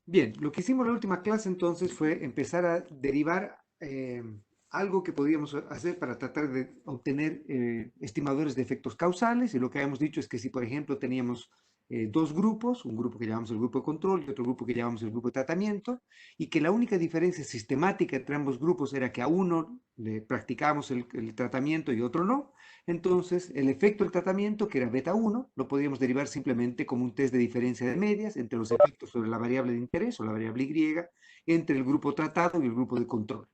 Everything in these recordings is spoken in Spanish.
Bien, lo que hicimos en la última clase entonces fue empezar a derivar algo que podíamos hacer para tratar de obtener estimadores de efectos causales, y lo que habíamos dicho es que si, por ejemplo, teníamos dos grupos, un grupo que llamamos el grupo de control y otro grupo que llamamos el grupo de tratamiento, y que la única diferencia sistemática entre ambos grupos era que a uno le practicábamos el tratamiento y otro no, entonces el efecto del tratamiento, que era beta 1, lo podíamos derivar simplemente como un test de diferencia de medias entre los efectos sobre la variable de interés o la variable Y entre el grupo tratado y el grupo de control.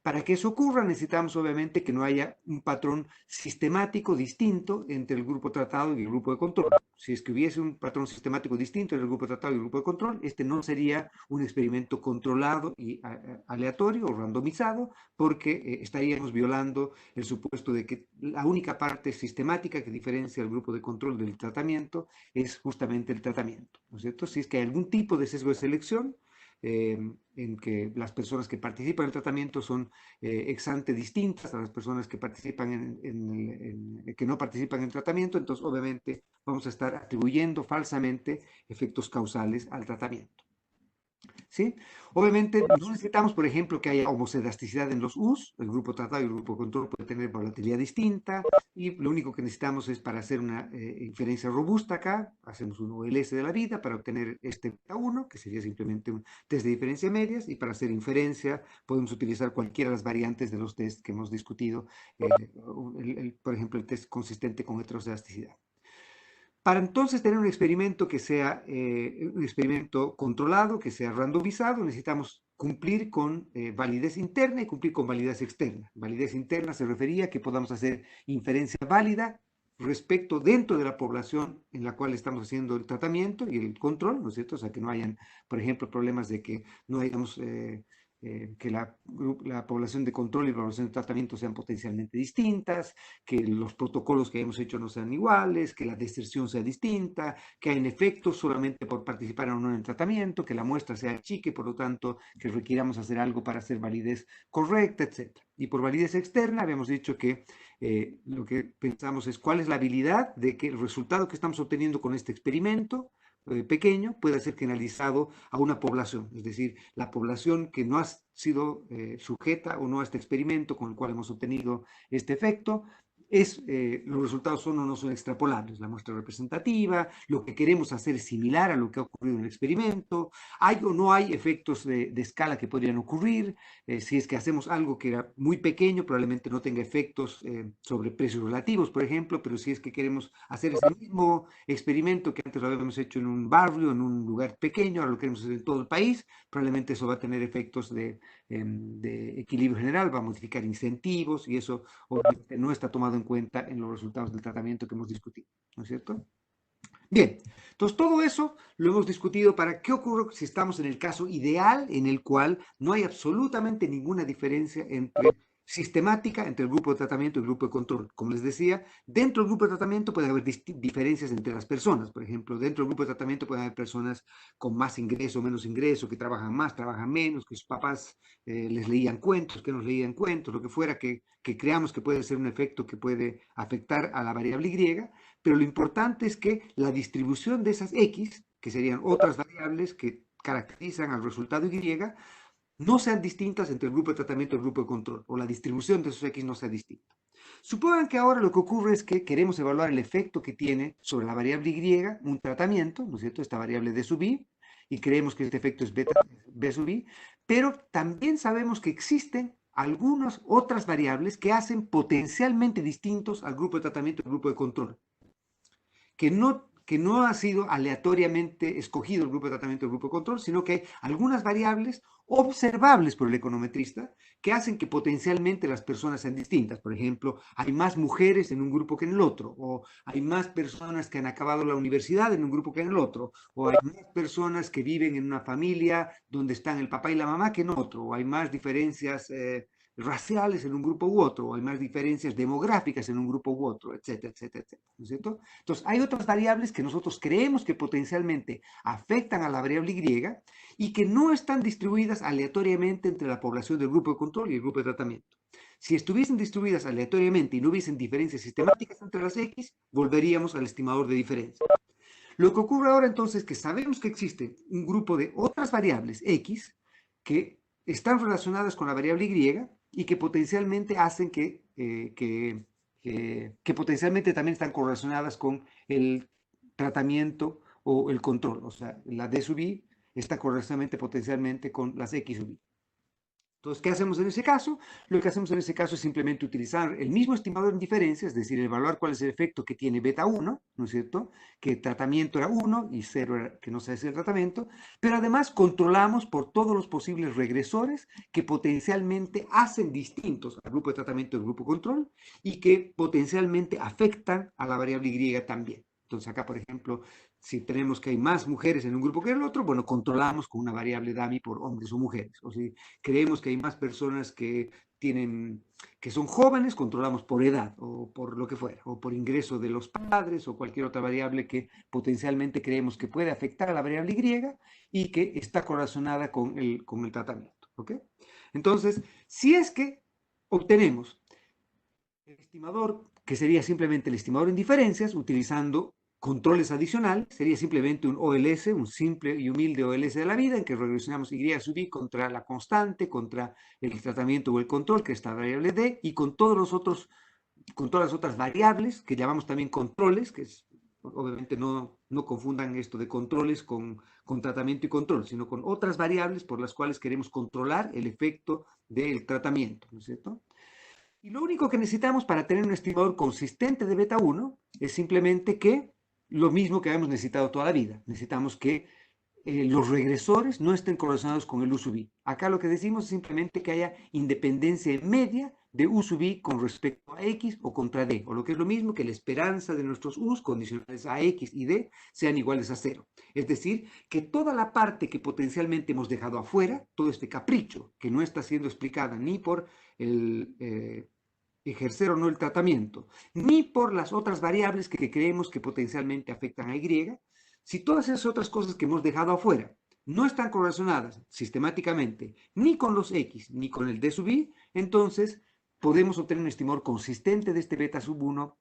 Para que eso ocurra, necesitamos obviamente que no haya un patrón sistemático distinto entre el grupo tratado y el grupo de control. Si es que hubiese un patrón sistemático distinto entre el grupo tratado y el grupo de control, este no sería un experimento controlado y aleatorio o randomizado, porque estaríamos violando el supuesto de que la única parte sistemática que diferencia el grupo de control del tratamiento es justamente el tratamiento, ¿no es cierto? Si es que hay algún tipo de sesgo de selección, en que las personas que participan en el tratamiento son ex ante distintas a las personas que participan que no participan en el tratamiento, entonces obviamente vamos a estar atribuyendo falsamente efectos causales al tratamiento. ¿Sí? Obviamente no necesitamos, por ejemplo, que haya homocelasticidad en los U's, el grupo tratado y el grupo control puede tener volatilidad distinta, y lo único que necesitamos es para hacer una inferencia robusta acá, hacemos un OLS de la vida para obtener este beta 1, que sería simplemente un test de diferencia medias, y para hacer inferencia podemos utilizar cualquiera de las variantes de los tests que hemos discutido, por ejemplo, el test consistente con heteroelasticidad. Para entonces tener un experimento que sea un experimento controlado, que sea randomizado, necesitamos cumplir con validez interna y cumplir con validez externa. Validez interna se refería a que podamos hacer inferencia válida respecto dentro de la población en la cual estamos haciendo el tratamiento y el control, ¿no es cierto? O sea, que no hayan, por ejemplo, problemas de que no hayamos que la población de control y la población de tratamiento sean potencialmente distintas, que los protocolos que hemos hecho no sean iguales, que la deserción sea distinta, que hay efectos solamente por participar o no en el tratamiento, que la muestra sea chica y por lo tanto que requiramos hacer algo para hacer validez correcta, etc. Y por validez externa habíamos dicho que lo que pensamos es cuál es la habilidad de que el resultado que estamos obteniendo con este experimento pequeño pueda ser generalizado a una población, es decir, la población que no ha sido sujeta o no a este experimento con el cual hemos obtenido este efecto, los resultados son o no son extrapolables, la muestra representativa, lo que queremos hacer es similar a lo que ha ocurrido en el experimento, hay o no hay efectos de escala que podrían ocurrir, si es que hacemos algo que era muy pequeño, probablemente no tenga efectos sobre precios relativos, por ejemplo, pero si es que queremos hacer ese mismo experimento que antes lo habíamos hecho en un barrio, en un lugar pequeño, ahora lo queremos hacer en todo el país, probablemente eso va a tener efectos de equilibrio general, va a modificar incentivos y eso obviamente no está tomado en cuenta en los resultados del tratamiento que hemos discutido, ¿no es cierto? Bien, entonces todo eso lo hemos discutido para qué ocurre si estamos en el caso ideal en el cual no hay absolutamente ninguna diferencia entre sistemática entre el grupo de tratamiento y el grupo de control. Como les decía, dentro del grupo de tratamiento puede haber diferencias entre las personas. Por ejemplo, dentro del grupo de tratamiento puede haber personas con más ingreso o menos ingreso, que trabajan más, trabajan menos, que sus papás les leían cuentos, que nos leían cuentos, lo que fuera, que creamos que puede ser un efecto que puede afectar a la variable Y, pero lo importante es que la distribución de esas X, que serían otras variables que caracterizan al resultado Y, no sean distintas entre el grupo de tratamiento y el grupo de control, o la distribución de esos X no sea distinta. Supongan que ahora lo que ocurre es que queremos evaluar el efecto que tiene sobre la variable Y un tratamiento, ¿no es cierto? Esta variable D sub I, y creemos que este efecto es beta, B sub I, pero también sabemos que existen algunas otras variables que hacen potencialmente distintos al grupo de tratamiento y al grupo de control que no ha sido aleatoriamente escogido el grupo de tratamiento y el grupo de control, sino que hay algunas variables observables por el econometrista que hacen que potencialmente las personas sean distintas. Por ejemplo, hay más mujeres en un grupo que en el otro, o hay más personas que han acabado la universidad en un grupo que en el otro, o hay más personas que viven en una familia donde están el papá y la mamá que en otro, o hay más diferencias raciales en un grupo u otro, o hay más diferencias demográficas en un grupo u otro, etcétera, etcétera, etcétera, ¿no es cierto? Entonces, hay otras variables que nosotros creemos que potencialmente afectan a la variable Y y que no están distribuidas aleatoriamente entre la población del grupo de control y el grupo de tratamiento. Si estuviesen distribuidas aleatoriamente y no hubiesen diferencias sistemáticas entre las X, volveríamos al estimador de diferencia. Lo que ocurre ahora entonces es que sabemos que existe un grupo de otras variables X que están relacionadas con la variable Y y que potencialmente hacen que potencialmente también están correlacionadas con el tratamiento o el control. O sea, la D sub I está correlacionamente potencialmente con las X sub I. Entonces, ¿qué hacemos en ese caso? Lo que hacemos en ese caso es simplemente utilizar el mismo estimador en diferencia, es decir, evaluar cuál es el efecto que tiene beta 1, ¿no es cierto? Que el tratamiento era 1 y 0 era que no se hace el tratamiento, pero además controlamos por todos los posibles regresores que potencialmente hacen distintos al grupo de tratamiento y al grupo control y que potencialmente afectan a la variable Y también. Entonces, acá, por ejemplo, si tenemos que hay más mujeres en un grupo que en el otro, bueno, controlamos con una variable dummy por hombres o mujeres. O si creemos que hay más personas que son jóvenes, controlamos por edad o por lo que fuera, o por ingreso de los padres o cualquier otra variable que potencialmente creemos que puede afectar a la variable Y y que está correlacionada con el tratamiento. ¿Ok? Entonces, si es que obtenemos el estimador, que sería simplemente el estimador en diferencias, utilizando controles adicionales, sería simplemente un OLS, un simple y humilde OLS de la vida, en que regresionamos Y sub I contra la constante, contra el tratamiento o el control, que es esta variable D, y con todos los otros, con todas las otras variables, que llamamos también controles, que es, obviamente no confundan esto de controles con tratamiento y control, sino con otras variables por las cuales queremos controlar el efecto del tratamiento, ¿no es cierto? Y lo único que necesitamos para tener un estimador consistente de beta 1 es simplemente que lo mismo que habíamos necesitado toda la vida. Necesitamos que los regresores no estén correlacionados con el U sub I. Acá lo que decimos es simplemente que haya independencia media de U sub I con respecto a X o contra D, o lo que es lo mismo que la esperanza de nuestros U's condicionales a X y D sean iguales a 0. Es decir, que toda la parte que potencialmente hemos dejado afuera, todo este capricho que no está siendo explicada ni por el ejercer o no el tratamiento, ni por las otras variables que creemos que potencialmente afectan a Y, si todas esas otras cosas que hemos dejado afuera no están correlacionadas sistemáticamente ni con los X ni con el D sub I, entonces podemos obtener un estimador consistente de este beta sub 1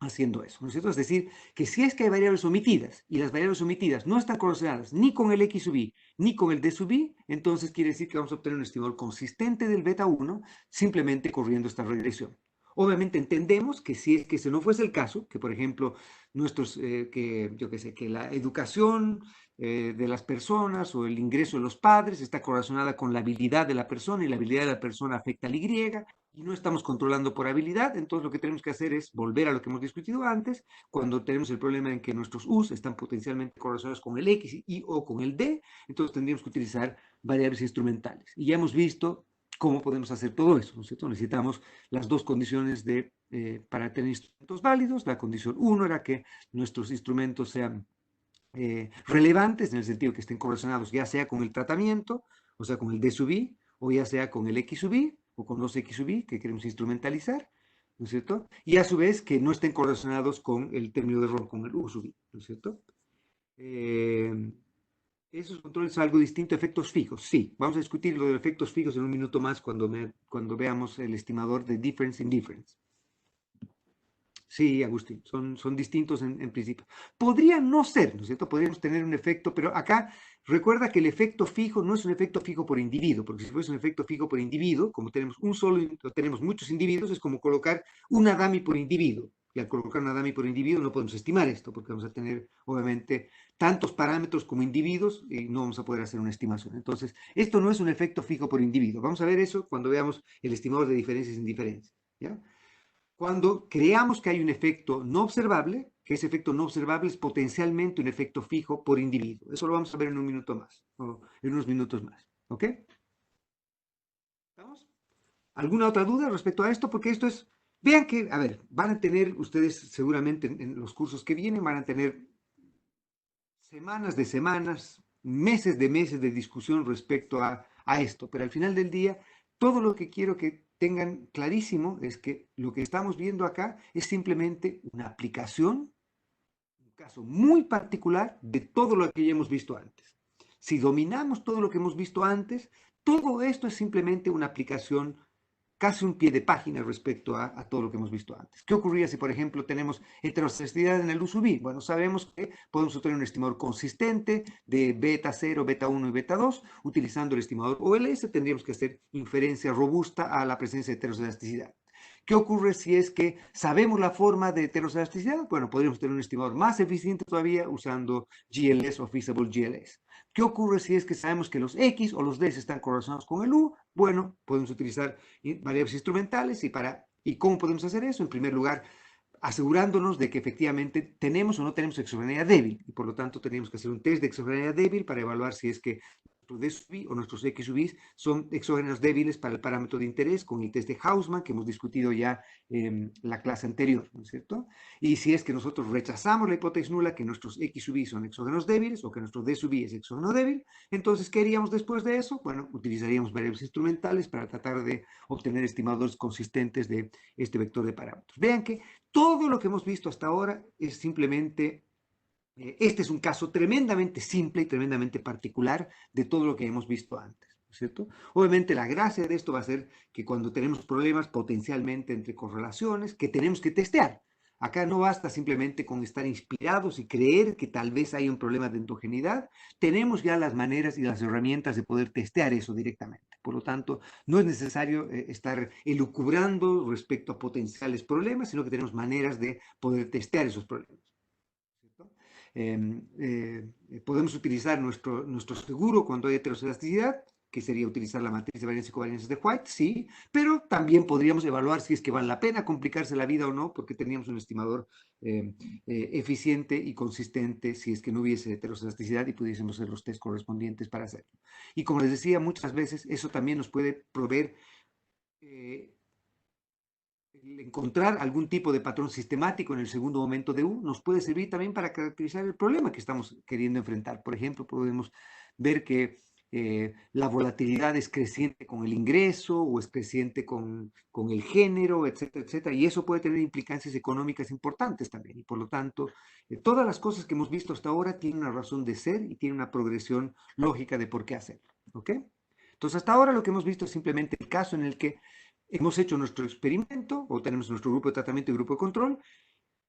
haciendo eso, ¿no es cierto? Es decir, que si es que hay variables omitidas y las variables omitidas no están correlacionadas ni con el X sub I ni con el D sub I, entonces quiere decir que vamos a obtener un estimador consistente del beta 1 simplemente corriendo esta regresión. Obviamente entendemos que si es que ese no fuese el caso, que por ejemplo que la educación de las personas o el ingreso de los padres está correlacionada con la habilidad de la persona y la habilidad de la persona afecta al y no estamos controlando por habilidad, entonces lo que tenemos que hacer es volver a lo que hemos discutido antes, cuando tenemos el problema en que nuestros U's están potencialmente correlacionados con el X y o con el D, entonces tendríamos que utilizar variables instrumentales. Y ya hemos visto cómo podemos hacer todo eso, ¿no es cierto? Necesitamos las dos condiciones para tener instrumentos válidos. La condición 1 era que nuestros instrumentos sean relevantes, en el sentido que estén correlacionados ya sea con el tratamiento, o sea, con el D sub I, o ya sea con el X sub I, o con los X sub I que queremos instrumentalizar, ¿no es cierto? Y a su vez que no estén correlacionados con el término de error, con el U sub I, ¿no es cierto? Esos controles son algo distinto a efectos fijos. Sí, vamos a discutir lo de efectos fijos en un minuto más cuando veamos el estimador de difference in difference. Sí, Agustín, son distintos en principio. Podrían no ser, ¿no es cierto? Podríamos tener un efecto, pero acá recuerda que el efecto fijo no es un efecto fijo por individuo, porque si fuese un efecto fijo por individuo, como tenemos un solo, o tenemos muchos individuos, es como colocar una dummy por individuo. Y al colocar una dummy por individuo no podemos estimar esto, porque vamos a tener, obviamente, tantos parámetros como individuos y no vamos a poder hacer una estimación. Entonces, esto no es un efecto fijo por individuo. Vamos a ver eso cuando veamos el estimador de diferencias en diferencias, ¿ya? Cuando creamos que hay un efecto no observable, que ese efecto no observable es potencialmente un efecto fijo por individuo. Eso lo vamos a ver en un minuto más, o en unos minutos más. ¿Ok? ¿Estamos? ¿Alguna otra duda respecto a esto? Porque esto es, vean que, a ver, van a tener ustedes seguramente en los cursos que vienen, van a tener semanas de semanas, meses de discusión respecto a esto, pero al final del día, todo lo que quiero que tengan clarísimo es que lo que estamos viendo acá es simplemente una aplicación, un caso muy particular de todo lo que ya hemos visto antes. Si dominamos todo lo que hemos visto antes, todo esto es simplemente una aplicación casi un pie de página respecto a todo lo que hemos visto antes. ¿Qué ocurría si, por ejemplo, tenemos heteroscedasticidad en el USUV? Bueno, sabemos que podemos obtener un estimador consistente de beta 0, beta 1 y beta 2. Utilizando el estimador OLS tendríamos que hacer inferencia robusta a la presencia de heteroscedasticidad. ¿Qué ocurre si es que sabemos la forma de heteroscedasticidad? Bueno, podríamos tener un estimador más eficiente todavía usando GLS o Feasible GLS. ¿Qué ocurre si es que sabemos que los X o los D están correlacionados con el U? Bueno, podemos utilizar variables instrumentales ¿y cómo podemos hacer eso? En primer lugar, asegurándonos de que efectivamente tenemos o no tenemos exogeneidad débil, y por lo tanto tenemos que hacer un test de exogeneidad débil para evaluar si es que nuestros D sub I o nuestros X sub I son exógenos débiles para el parámetro de interés con el test de Hausmann que hemos discutido ya en la clase anterior, ¿no es cierto? Y si es que nosotros rechazamos la hipótesis nula que nuestros X sub I son exógenos débiles o que nuestro D sub I es exógeno débil, entonces, ¿qué haríamos después de eso? Bueno, utilizaríamos variables instrumentales para tratar de obtener estimadores consistentes de este vector de parámetros. Vean que todo lo que hemos visto hasta ahora es simplemente, este es un caso tremendamente simple y tremendamente particular de todo lo que hemos visto antes, ¿no es cierto? Obviamente la gracia de esto va a ser que cuando tenemos problemas potencialmente entre correlaciones, que tenemos que testear. Acá no basta simplemente con estar inspirados y creer que tal vez hay un problema de endogeneidad. Tenemos ya las maneras y las herramientas de poder testear eso directamente. Por lo tanto, no es necesario estar elucubrando respecto a potenciales problemas, sino que tenemos maneras de poder testear esos problemas. Podemos utilizar nuestro seguro cuando hay heteroscedasticidad, que sería utilizar la matriz de varianzas y covarianzas de White, sí, pero también podríamos evaluar si es que vale la pena complicarse la vida o no, porque teníamos un estimador eficiente y consistente si es que no hubiese heteroscedasticidad y pudiésemos hacer los test correspondientes para hacerlo. Y como les decía, muchas veces eso también nos puede proveer encontrar algún tipo de patrón sistemático en el segundo momento de U nos puede servir también para caracterizar el problema que estamos queriendo enfrentar. Por ejemplo, podemos ver que la volatilidad es creciente con el ingreso o es creciente con el género, etcétera, etcétera, y eso puede tener implicancias económicas importantes también. Y por lo tanto, todas las cosas que hemos visto hasta ahora tienen una razón de ser y tienen una progresión lógica de por qué hacerlo. ¿Ok? Entonces, hasta ahora lo que hemos visto es simplemente el caso en el que hemos hecho nuestro experimento o tenemos nuestro grupo de tratamiento y grupo de control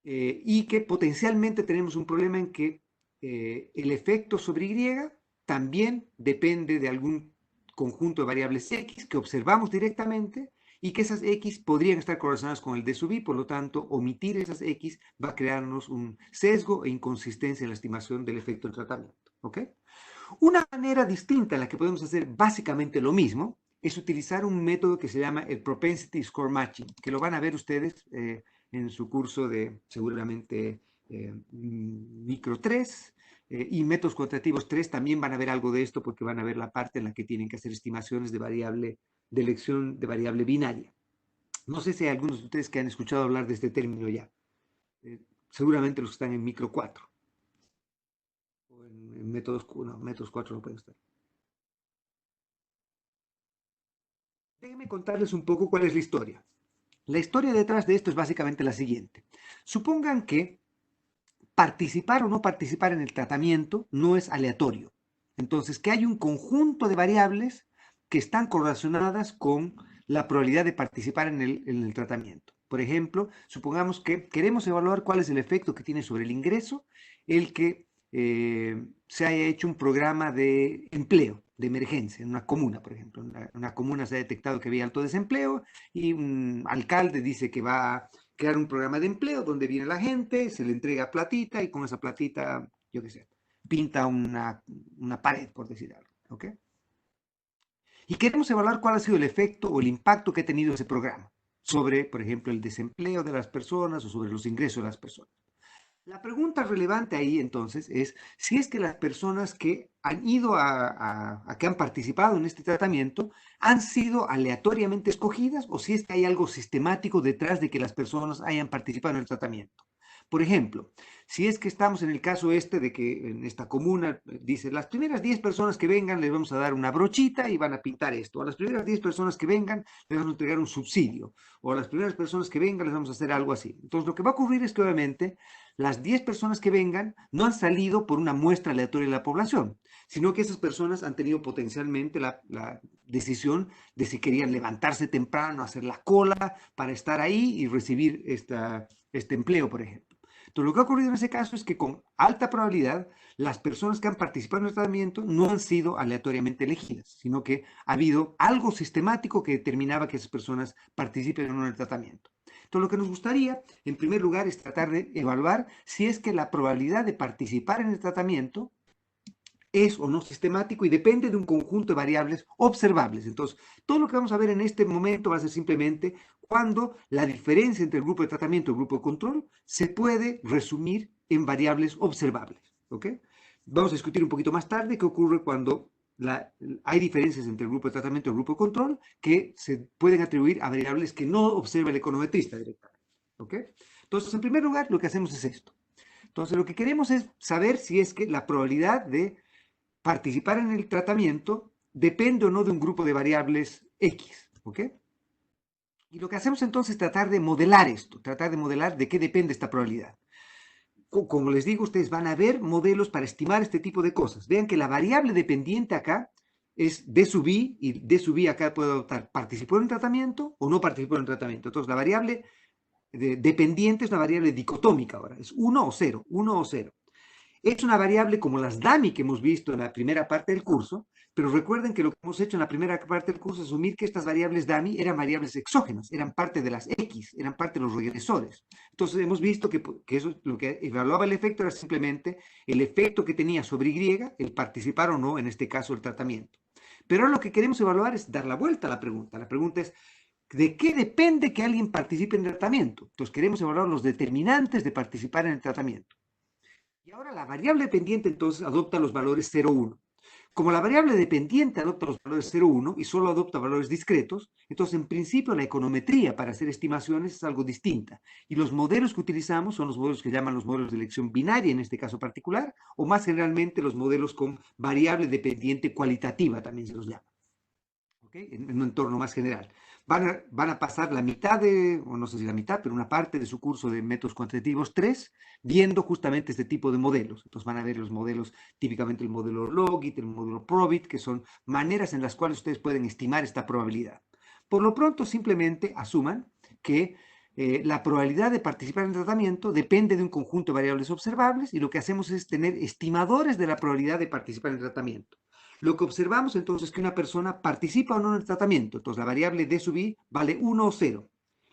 y que potencialmente tenemos un problema en que el efecto sobre Y también depende de algún conjunto de variables X que observamos directamente y que esas X podrían estar correlacionadas con el D sub I, por lo tanto, omitir esas X va a crearnos un sesgo e inconsistencia en la estimación del efecto del tratamiento. ¿Ok? Una manera distinta en la que podemos hacer básicamente lo mismo es utilizar un método que se llama el Propensity Score Matching, que lo van a ver ustedes en su curso de seguramente micro 3 y métodos cuantitativos 3 también van a ver algo de esto porque van a ver la parte en la que tienen que hacer estimaciones de elección de variable binaria. No sé si hay algunos de ustedes que han escuchado hablar de este término ya. Seguramente los que están en micro 4 o en métodos, no, métodos 4 no pueden estar. Déjenme contarles un poco cuál es la historia. La historia detrás de esto es básicamente la siguiente. Supongan que participar o no participar en el tratamiento no es aleatorio. Entonces, que hay un conjunto de variables que están correlacionadas con la probabilidad de participar en el tratamiento. Por ejemplo, supongamos que queremos evaluar cuál es el efecto que tiene sobre el ingreso el que se haya hecho un programa de empleo, de emergencia, en una comuna, por ejemplo. En una comuna se ha detectado que había alto desempleo y un alcalde dice que va a crear un programa de empleo donde viene la gente, se le entrega platita y con esa platita, yo qué sé, pinta una pared, por decir algo. ¿Ok? Y queremos evaluar cuál ha sido el efecto o el impacto que ha tenido ese programa sobre, por ejemplo, el desempleo de las personas o sobre los ingresos de las personas. La pregunta relevante ahí entonces es si es que las personas que han ido que han participado en este tratamiento han sido aleatoriamente escogidas o si es que hay algo sistemático detrás de que las personas hayan participado en el tratamiento. Por ejemplo, Si es que estamos en el caso este de que en esta comuna dice, las primeras 10 personas que vengan les vamos a dar una brochita y van a pintar esto, a las primeras 10 personas que vengan les vamos a entregar un subsidio, o a las primeras personas que vengan les vamos a hacer algo así. Entonces lo que va a ocurrir es que obviamente las 10 personas que vengan no han salido por una muestra aleatoria de la población, sino que esas personas han tenido potencialmente la decisión de si querían levantarse temprano, hacer la cola para estar ahí y recibir este empleo, por ejemplo. Entonces, lo que ha ocurrido en ese caso es que con alta probabilidad las personas que han participado en el tratamiento no han sido aleatoriamente elegidas, sino que ha habido algo sistemático que determinaba que esas personas participen o no en el tratamiento. Entonces, lo que nos gustaría, en primer lugar, es tratar de evaluar si es que la probabilidad de participar en el tratamiento es o no sistemático y depende de un conjunto de variables observables. Entonces, todo lo que vamos a ver en este momento va a ser simplemente cuando la diferencia entre el grupo de tratamiento y el grupo de control se puede resumir en variables observables. ¿Ok? Vamos a discutir un poquito más tarde qué ocurre cuando hay diferencias entre el grupo de tratamiento y el grupo de control que se pueden atribuir a variables que no observa el econometrista directamente. ¿Ok? Entonces, en primer lugar, lo que hacemos es esto. Entonces, lo que queremos es saber si es que la probabilidad de participar en el tratamiento depende o no de un grupo de variables X, ¿ok? Y lo que hacemos entonces es tratar de modelar esto, tratar de modelar de qué depende esta probabilidad. Como les digo, ustedes van a ver modelos para estimar este tipo de cosas. Vean que la variable dependiente acá es D sub I, y D sub I acá puedo adoptar, ¿participó en el tratamiento o no participó en el tratamiento? Entonces, la variable dependiente es una variable dicotómica ahora, es 1 o 0, 1 o 0. Es una variable como las dummy que hemos visto en la primera parte del curso, pero recuerden que lo que hemos hecho en la primera parte del curso es asumir que estas variables dummy eran variables exógenas, eran parte de las X, eran parte de los regresores. Entonces hemos visto que eso lo que evaluaba el efecto era simplemente el efecto que tenía sobre Y, el participar o no, en este caso, el tratamiento. Pero ahora lo que queremos evaluar es dar la vuelta a la pregunta. La pregunta es, ¿de qué depende que alguien participe en el tratamiento? Entonces queremos evaluar los determinantes de participar en el tratamiento. Y ahora la variable dependiente entonces adopta los valores 0, 1. Como la variable dependiente adopta los valores 0, 1 y solo adopta valores discretos, entonces en principio la econometría para hacer estimaciones es algo distinta. Y los modelos que utilizamos son los modelos que llaman los modelos de elección binaria en este caso particular, o más generalmente los modelos con variable dependiente cualitativa también se los llama. ¿Okay? En un entorno más general. Van a pasar la mitad o no sé si la mitad, pero una parte de su curso de métodos cuantitativos 3, viendo justamente este tipo de modelos. Entonces van a ver los modelos, típicamente el modelo Logit, el modelo Probit, que son maneras en las cuales ustedes pueden estimar esta probabilidad. Por lo pronto, simplemente asuman que la probabilidad de participar en el tratamiento depende de un conjunto de variables observables y lo que hacemos es tener estimadores de la probabilidad de participar en el tratamiento. Lo que observamos entonces es que una persona participa o no en el tratamiento. Entonces la variable D sub I vale 1 o 0.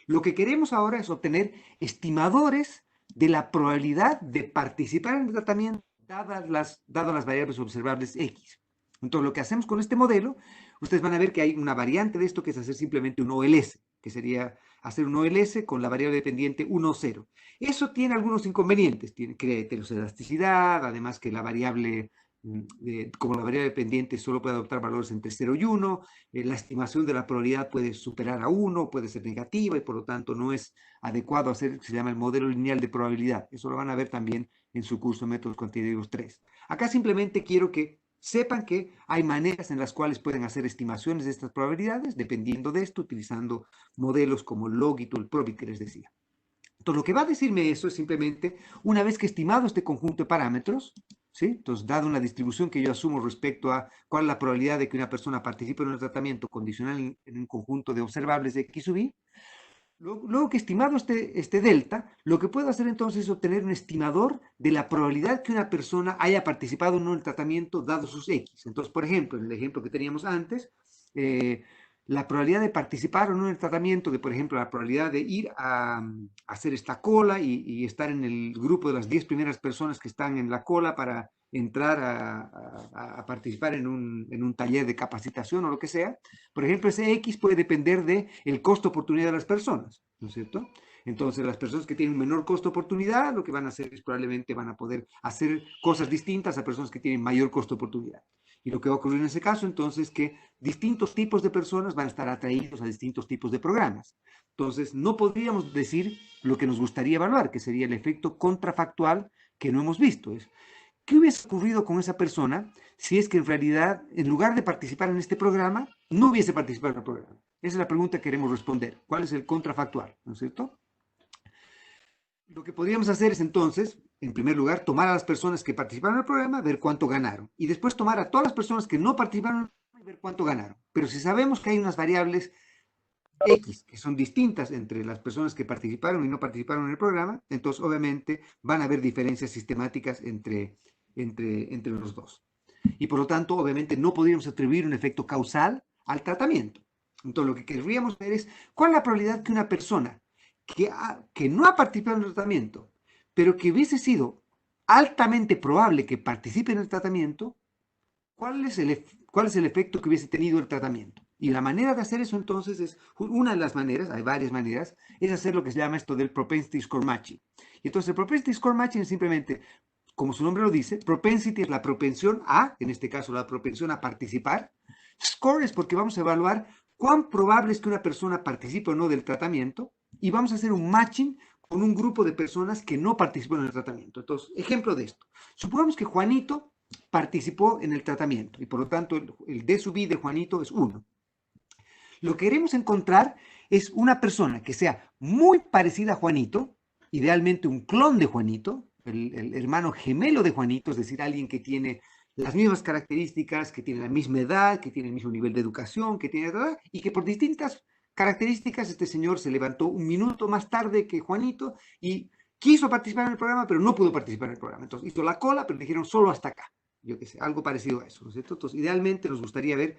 Lo que queremos ahora es obtener estimadores de la probabilidad de participar en el tratamiento dadas las variables observables X. Entonces lo que hacemos con este modelo, ustedes van a ver que hay una variante de esto que es hacer simplemente un OLS, que sería hacer un OLS con la variable dependiente 1 o 0. Eso tiene algunos inconvenientes, crea heterocedasticidad, además que la variable como la variable dependiente solo puede adoptar valores entre 0 y 1, la estimación de la probabilidad puede superar a 1, puede ser negativa y por lo tanto no es adecuado hacer lo que se llama el modelo lineal de probabilidad. Eso lo van a ver también en su curso de métodos cuantitativos 3. Acá simplemente quiero que sepan que hay maneras en las cuales pueden hacer estimaciones de estas probabilidades, dependiendo de esto, utilizando modelos como el Logit o el Probit que les decía. Entonces, lo que va a decirme eso es simplemente, una vez que he estimado este conjunto de parámetros, ¿sí? Entonces, dado una distribución que yo asumo respecto a cuál es la probabilidad de que una persona participe en un tratamiento condicional en un conjunto de observables de X sub I, luego que estimado este delta, lo que puedo hacer entonces es obtener un estimador de la probabilidad que una persona haya participado o no en el tratamiento dado sus X. Entonces, por ejemplo, en el ejemplo que teníamos antes, la probabilidad de participar o no en el tratamiento, por ejemplo, la probabilidad de ir a hacer esta cola y estar en el grupo de las 10 primeras personas que están en la cola para entrar a participar en un taller de capacitación o lo que sea. Por ejemplo, ese X puede depender del costo-oportunidad de las personas, ¿no es cierto? Entonces, las personas que tienen menor costo-oportunidad, lo que van a hacer es probablemente van a poder hacer cosas distintas a personas que tienen mayor costo-oportunidad. Y lo que va a ocurrir en ese caso, entonces, es que distintos tipos de personas van a estar atraídos a distintos tipos de programas. Entonces, no podríamos decir lo que nos gustaría evaluar, que sería el efecto contrafactual que no hemos visto. Es, ¿qué hubiese ocurrido con esa persona si es que en realidad, en lugar de participar en este programa, no hubiese participado en el programa? Esa es la pregunta que queremos responder. ¿Cuál es el contrafactual? ¿No es cierto? Lo que podríamos hacer es entonces, en primer lugar, tomar a las personas que participaron en el programa, ver cuánto ganaron. Y después tomar a todas las personas que no participaron y ver cuánto ganaron. Pero si sabemos que hay unas variables X, que son distintas entre las personas que participaron y no participaron en el programa, entonces obviamente van a haber diferencias sistemáticas entre los dos. Y por lo tanto, obviamente no podríamos atribuir un efecto causal al tratamiento. Entonces lo que querríamos ver es cuál es la probabilidad que una persona que no ha participado en el tratamiento, pero que hubiese sido altamente probable que participe en el tratamiento, ¿cuál es el efecto que hubiese tenido el tratamiento? Y la manera de hacer eso entonces es, una de las maneras, hay varias maneras, es hacer lo que se llama esto del propensity score matching. Y entonces el propensity score matching es simplemente, como su nombre lo dice, propensity es la propensión a, en este caso la propensión a participar. Score es porque vamos a evaluar cuán probable es que una persona participe o no del tratamiento y vamos a hacer un matching con un grupo de personas que no participan en el tratamiento. Entonces, ejemplo de esto. Supongamos que Juanito participó en el tratamiento y por lo tanto el D sub I de Juanito es 1. Lo que queremos encontrar es una persona que sea muy parecida a Juanito, idealmente un clon de Juanito, el hermano gemelo de Juanito, es decir, alguien que tiene las mismas características, que tiene la misma edad, que tiene el mismo nivel de educación, que tiene y que por distintas características este señor se levantó un minuto más tarde que Juanito y quiso participar en el programa, pero no pudo participar en el programa. Entonces hizo la cola, pero dijeron solo hasta acá. Yo qué sé, algo parecido a eso, ¿no es cierto? Entonces, idealmente nos gustaría ver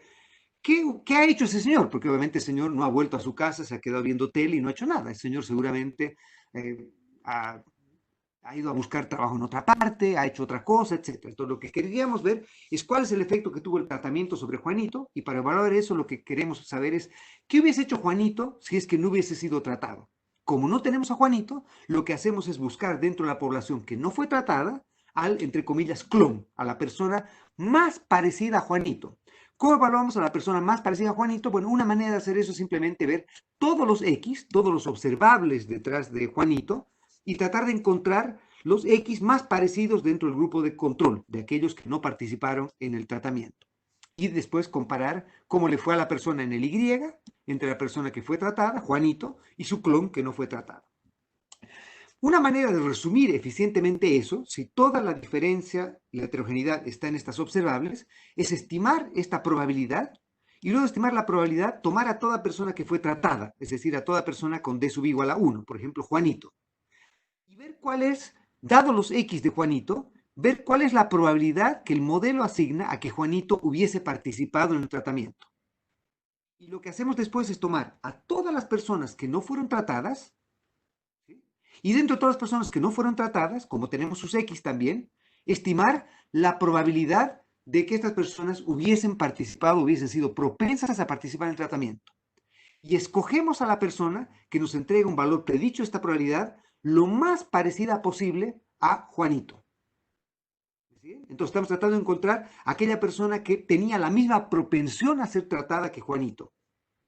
¿qué ha hecho ese señor? Porque obviamente el señor no ha vuelto a su casa, se ha quedado viendo tele y no ha hecho nada. El señor seguramente eh, ha, ha ido a buscar trabajo en otra parte, ha hecho otra cosa, etc. Entonces lo que queríamos ver es cuál es el efecto que tuvo el tratamiento sobre Juanito y para evaluar eso lo que queremos saber es qué hubiese hecho Juanito si es que no hubiese sido tratado. Como no tenemos a Juanito, lo que hacemos es buscar dentro de la población que no fue tratada al, entre comillas, clon, a la persona más parecida a Juanito. ¿Cómo evaluamos a la persona más parecida a Juanito? Bueno, una manera de hacer eso es simplemente ver todos los X, todos los observables detrás de Juanito y tratar de encontrar los X más parecidos dentro del grupo de control, de aquellos que no participaron en el tratamiento. Y después comparar cómo le fue a la persona en el Y, entre la persona que fue tratada, Juanito, y su clon que no fue tratado. Una manera de resumir eficientemente eso, si toda la diferencia y la heterogeneidad está en estas observables, es estimar esta probabilidad y luego de estimar la probabilidad, tomar a toda persona que fue tratada, es decir, a toda persona con D sub igual a 1, por ejemplo, Juanito, y ver cuál es, dado los X de Juanito, ver cuál es la probabilidad que el modelo asigna a que Juanito hubiese participado en el tratamiento. Y lo que hacemos después es tomar a todas las personas que no fueron tratadas, ¿sí? Y dentro de todas las personas que no fueron tratadas, como tenemos sus X también, estimar la probabilidad de que estas personas hubiesen participado, hubiesen sido propensas a participar en el tratamiento. Y escogemos a la persona que nos entrega un valor predicho, esta probabilidad, lo más parecida posible a Juanito. ¿Sí? Entonces estamos tratando de encontrar aquella persona que tenía la misma propensión a ser tratada que Juanito,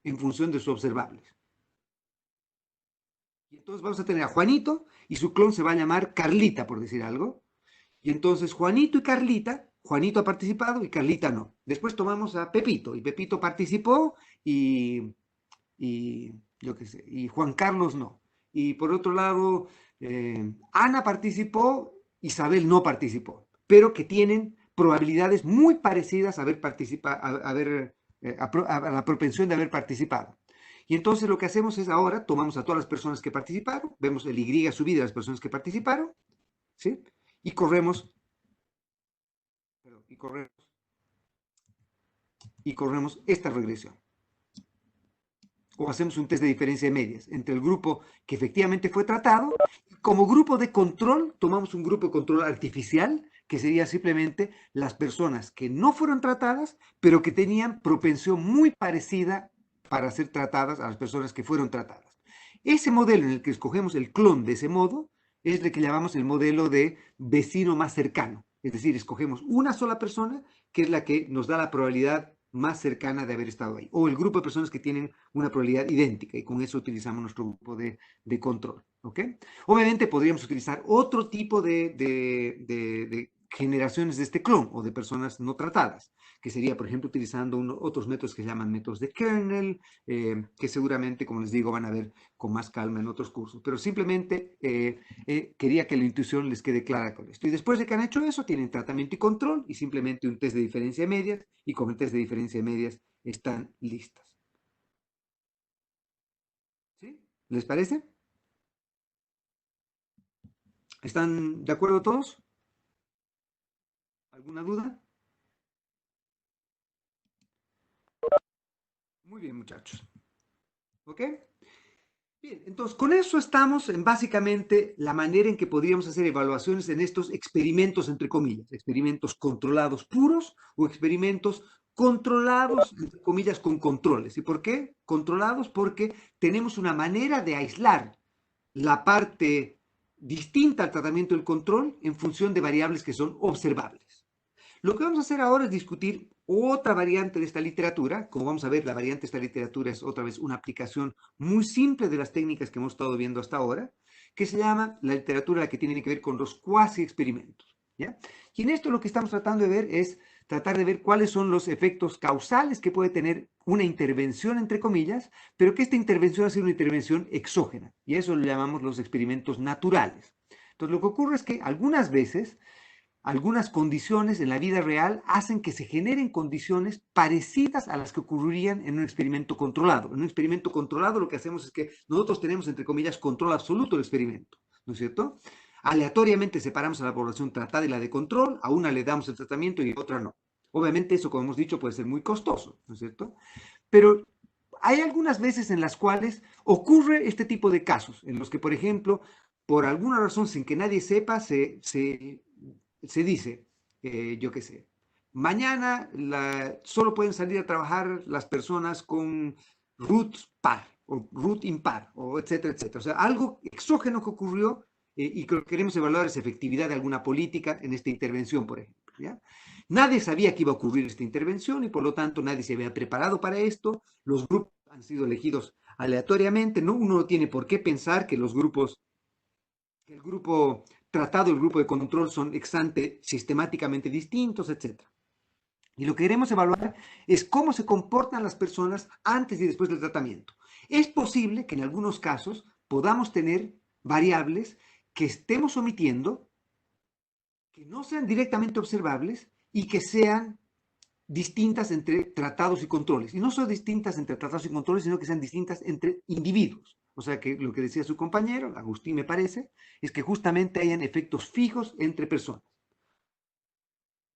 en función de sus observables. Y entonces vamos a tener a Juanito y su clon se va a llamar Carlita, por decir algo. Y entonces Juanito y Carlita, Juanito ha participado y Carlita no. Después tomamos a Pepito y Pepito participó y yo qué sé, y Juan Carlos no. Y por otro lado, Ana participó, Isabel no participó, pero que tienen probabilidades muy parecidas a haber participado, a la propensión de haber participado. Y entonces lo que hacemos es ahora, tomamos a todas las personas que participaron, vemos el Y subido de las personas que participaron, ¿sí? Y corremos, y corremos, y corremos esta regresión. O hacemos un test de diferencia de medias entre el grupo que efectivamente fue tratado y como grupo de control tomamos un grupo de control artificial que sería simplemente las personas que no fueron tratadas pero que tenían propensión muy parecida para ser tratadas a las personas que fueron tratadas. Ese modelo en el que escogemos el clon de ese modo es el que llamamos el modelo de vecino más cercano. Es decir, escogemos una sola persona que es la que nos da la probabilidad más cercana de haber estado ahí. O el grupo de personas que tienen una probabilidad idéntica y con eso utilizamos nuestro grupo de control. ¿Ok? Obviamente podríamos utilizar otro tipo de generaciones de este clon o de personas no tratadas, que sería, por ejemplo, utilizando otros métodos que se llaman métodos de kernel, que seguramente, como les digo, van a ver con más calma en otros cursos. Pero simplemente quería que la intuición les quede clara con esto. Y después de que han hecho eso, tienen tratamiento y control y simplemente un test de diferencia de medias, y con el test de diferencia de medias están listas. ¿Sí? ¿Les parece? ¿Están de acuerdo todos? ¿Alguna duda? Muy bien, muchachos. ¿Ok? Bien, entonces con eso estamos en básicamente la manera en que podríamos hacer evaluaciones en estos experimentos, entre comillas, experimentos controlados puros o experimentos controlados, entre comillas, con controles. ¿Y por qué? Controlados porque tenemos una manera de aislar la parte distinta al tratamiento del control en función de variables que son observables. Lo que vamos a hacer ahora es discutir otra variante de esta literatura. Como vamos a ver, la variante de esta literatura es otra vez una aplicación muy simple de las técnicas que hemos estado viendo hasta ahora, que se llama la literatura que tiene que ver con los cuasi experimentos. ¿Ya? Y en esto lo que estamos tratando de ver es tratar de ver cuáles son los efectos causales que puede tener una intervención, entre comillas, pero que esta intervención ha sido una intervención exógena. Y eso lo llamamos los experimentos naturales. Entonces, lo que ocurre es que algunas veces algunas condiciones en la vida real hacen que se generen condiciones parecidas a las que ocurrirían en un experimento controlado. En un experimento controlado lo que hacemos es que nosotros tenemos, entre comillas, control absoluto del experimento, ¿no es cierto? Aleatoriamente separamos a la población tratada y la de control, a una le damos el tratamiento y a otra no. Obviamente eso, como hemos dicho, puede ser muy costoso, ¿no es cierto? Pero hay algunas veces en las cuales ocurre este tipo de casos, en los que, por ejemplo, por alguna razón, sin que nadie sepa, se dice, yo qué sé, mañana solo pueden salir a trabajar las personas con root par o root impar, o etcétera, etcétera. O sea, algo exógeno que ocurrió y que queremos evaluar es efectividad de alguna política en esta intervención, por ejemplo. ¿Ya? Nadie sabía que iba a ocurrir esta intervención y por lo tanto nadie se había preparado para esto. Los grupos han sido elegidos aleatoriamente. ¿No? Uno no tiene por qué pensar que los grupos, que el grupo tratado y el grupo de control son ex ante sistemáticamente distintos, etcétera. Y lo que queremos evaluar es cómo se comportan las personas antes y después del tratamiento. Es posible que en algunos casos podamos tener variables que estemos omitiendo, que no sean directamente observables y que sean distintas entre tratados y controles. Y no son distintas entre tratados y controles, sino que sean distintas entre individuos. O sea que lo que decía su compañero, Agustín me parece, es que justamente hayan efectos fijos entre personas.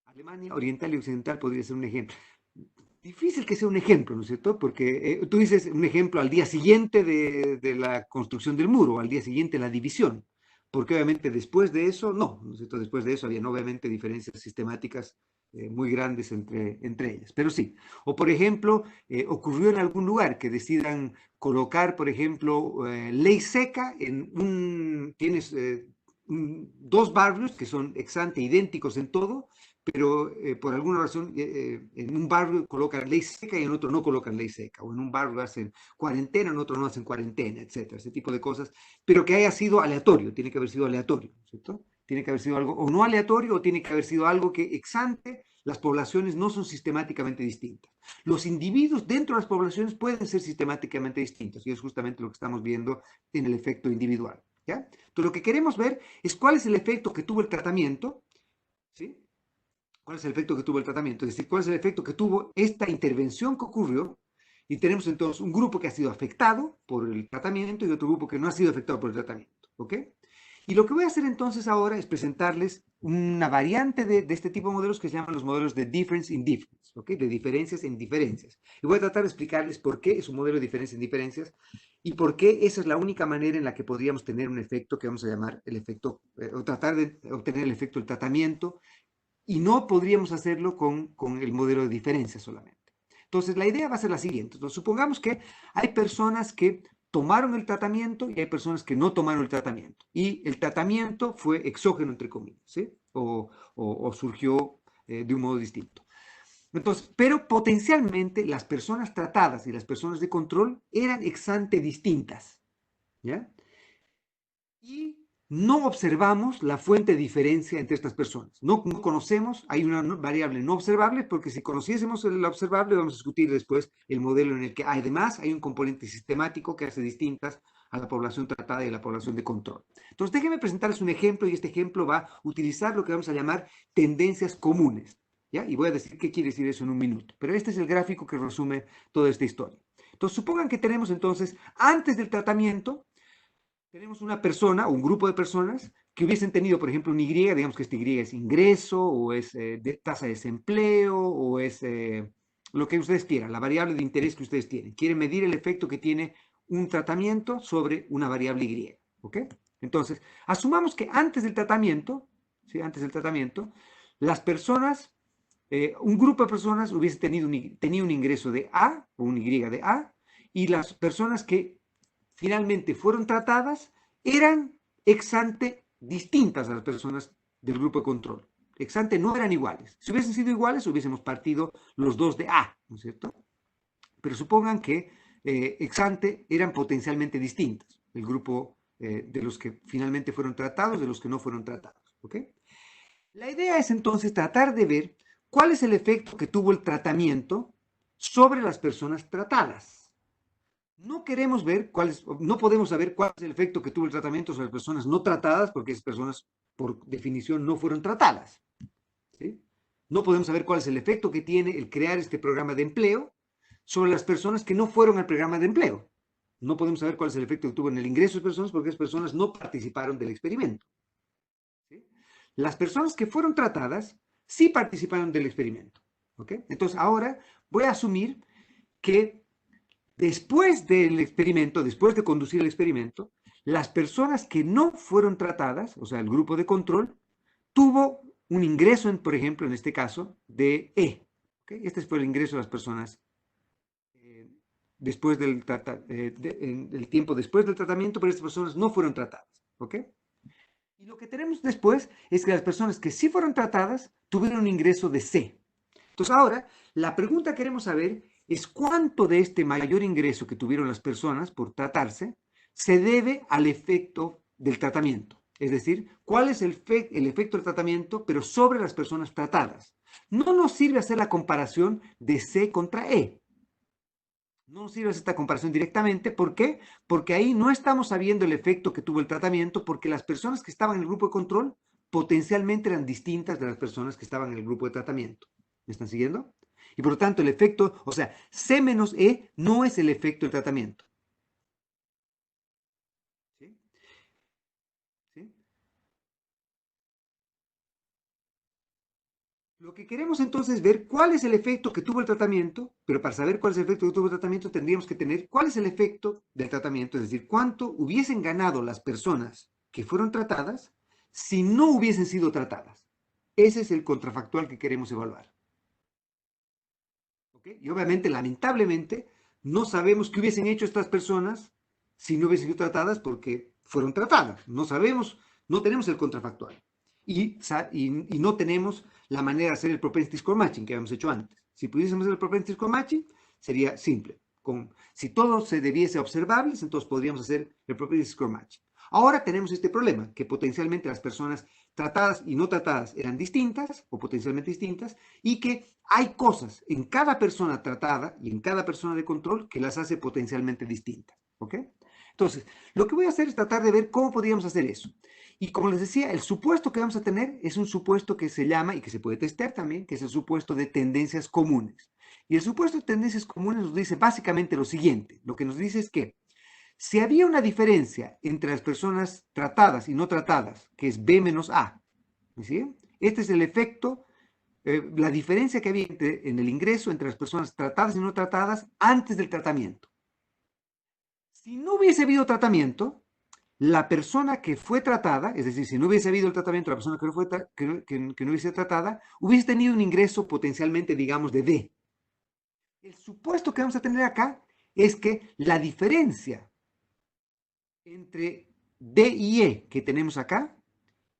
Alemania Oriental y Occidental podría ser un ejemplo. Difícil que sea un ejemplo, ¿no es cierto? Porque tú dices un ejemplo al día siguiente de la construcción del muro, al día siguiente de la división, porque obviamente después de eso, ¿no es cierto? Después de eso habían obviamente diferencias sistemáticas muy grandes entre ellas, pero sí. O por ejemplo, ocurrió en algún lugar que decidan colocar, por ejemplo, ley seca en tienes dos barrios que son ex ante idénticos en todo, pero por alguna razón en un barrio colocan ley seca y en otro no colocan ley seca, o en un barrio hacen cuarentena, en otro no hacen cuarentena, etcétera, ese tipo de cosas, pero que haya sido aleatorio, tiene que haber sido aleatorio, ¿cierto? Tiene que haber sido algo o no aleatorio o tiene que haber sido algo que ex ante las poblaciones no son sistemáticamente distintas. Los individuos dentro de las poblaciones pueden ser sistemáticamente distintos y es justamente lo que estamos viendo en el efecto individual. ¿Ya? Entonces lo que queremos ver es cuál es el efecto que tuvo el tratamiento, ¿sí? ¿Cuál es el efecto que tuvo el tratamiento? Es decir, cuál es el efecto que tuvo esta intervención que ocurrió. Y tenemos entonces un grupo que ha sido afectado por el tratamiento y otro grupo que no ha sido afectado por el tratamiento. ¿Ok? Y lo que voy a hacer entonces ahora es presentarles una variante de este tipo de modelos que se llaman los modelos de difference in difference, ¿ok? De diferencias en diferencias. Y voy a tratar de explicarles por qué es un modelo de diferencias en diferencias y por qué esa es la única manera en la que podríamos tener un efecto que vamos a llamar el efecto, o tratar de obtener el efecto del tratamiento y no podríamos hacerlo con el modelo de diferencia solamente. Entonces, la idea va a ser la siguiente. Entonces, supongamos que hay personas que tomaron el tratamiento y hay personas que no tomaron el tratamiento. Y el tratamiento fue exógeno, entre comillas, ¿sí? O surgió de un modo distinto. Entonces, pero potencialmente las personas tratadas y las personas de control eran ex ante distintas, ¿ya? y no observamos la fuente de diferencia entre estas personas. No conocemos, hay una variable no observable, porque si conociésemos la observable, vamos a discutir después el modelo en el que además hay un componente sistemático que hace distintas a la población tratada y a la población de control. Entonces, déjenme presentarles un ejemplo, y este ejemplo va a utilizar lo que vamos a llamar tendencias comunes, ¿ya? Y voy a decir qué quiere decir eso en un minuto. Pero este es el gráfico que resume toda esta historia. Entonces, supongan que tenemos entonces, antes del tratamiento, tenemos una persona o un grupo de personas que hubiesen tenido, por ejemplo, un Y, digamos que este Y es ingreso, o es tasa de desempleo, o es lo que ustedes quieran, la variable de interés que ustedes tienen. Quieren medir el efecto que tiene un tratamiento sobre una variable Y, ¿ok? Entonces, asumamos que antes del tratamiento, ¿sí? Antes del tratamiento, las personas, un grupo de personas hubiese tenido un ingreso de A, o un Y de A, y las personas que finalmente fueron tratadas eran ex ante distintas a las personas del grupo de control. Ex ante no eran iguales. Si hubiesen sido iguales, hubiésemos partido los dos de A, ¿no es cierto? Pero supongan que ex ante eran potencialmente distintos, el grupo de los que finalmente fueron tratados, de los que no fueron tratados, ¿ok? La idea es entonces tratar de ver cuál es el efecto que tuvo el tratamiento sobre las personas tratadas. No queremos ver no podemos saber cuál es el efecto que tuvo el tratamiento sobre las personas no tratadas, porque esas personas, por definición, no fueron tratadas, ¿sí? No podemos saber cuál es el efecto que tiene el crear este programa de empleo sobre las personas que no fueron al programa de empleo. No podemos saber cuál es el efecto que tuvo en el ingreso de personas, porque esas personas no participaron del experimento, ¿sí? Las personas que fueron tratadas sí participaron del experimento, ¿ok? Entonces, ahora voy a asumir que después del experimento, después de conducir el experimento, las personas que no fueron tratadas, o sea, el grupo de control, tuvo un ingreso, por ejemplo, en este caso, de E. ¿Okay? Este fue el ingreso de las personas después el tiempo después del tratamiento, pero estas personas no fueron tratadas. ¿Ok? Y lo que tenemos después es que las personas que sí fueron tratadas tuvieron un ingreso de C. Entonces ahora, la pregunta que queremos saber es cuánto de este mayor ingreso que tuvieron las personas por tratarse se debe al efecto del tratamiento. Es decir, cuál es el efecto del tratamiento, pero sobre las personas tratadas. No nos sirve hacer la comparación de C contra E. No nos sirve hacer esta comparación directamente. ¿Por qué? Porque ahí no estamos sabiendo el efecto que tuvo el tratamiento, porque las personas que estaban en el grupo de control potencialmente eran distintas de las personas que estaban en el grupo de tratamiento. ¿Me están siguiendo? Y por lo tanto el efecto, o sea, C menos E no es el efecto del tratamiento. ¿Sí? ¿Sí? Lo que queremos entonces es ver cuál es el efecto que tuvo el tratamiento, pero para saber cuál es el efecto que tuvo el tratamiento tendríamos que tener cuál es el efecto del tratamiento, es decir, cuánto hubiesen ganado las personas que fueron tratadas si no hubiesen sido tratadas. Ese es el contrafactual que queremos evaluar. ¿Okay? Y obviamente, lamentablemente, no sabemos qué hubiesen hecho estas personas si no hubiesen sido tratadas porque fueron tratadas. No sabemos, no tenemos el contrafactual. Y no tenemos la manera de hacer el propensity score matching que habíamos hecho antes. Si pudiésemos hacer el propensity score matching, sería simple. Si todo se debiese a observables, entonces podríamos hacer el propensity score matching. Ahora tenemos este problema, que potencialmente las personas tratadas y no tratadas eran distintas o potencialmente distintas, y que hay cosas en cada persona tratada y en cada persona de control que las hace potencialmente distintas. ¿Ok? Entonces, lo que voy a hacer es tratar de ver cómo podríamos hacer eso. Y como les decía, el supuesto que vamos a tener es un supuesto que se llama, y que se puede testear también, que es el supuesto de tendencias comunes. Y el supuesto de tendencias comunes nos dice básicamente lo siguiente. Lo que nos dice es que si había una diferencia entre las personas tratadas y no tratadas, que es B menos A, ¿sí? Este es el efecto, la diferencia que había en el ingreso entre las personas tratadas y no tratadas antes del tratamiento. Si no hubiese habido tratamiento, la persona que fue tratada, es decir, si no hubiese habido el tratamiento, la persona que no hubiese tratada, hubiese tenido un ingreso potencialmente, digamos, de D. El supuesto que vamos a tener acá es que la diferencia entre D y E que tenemos acá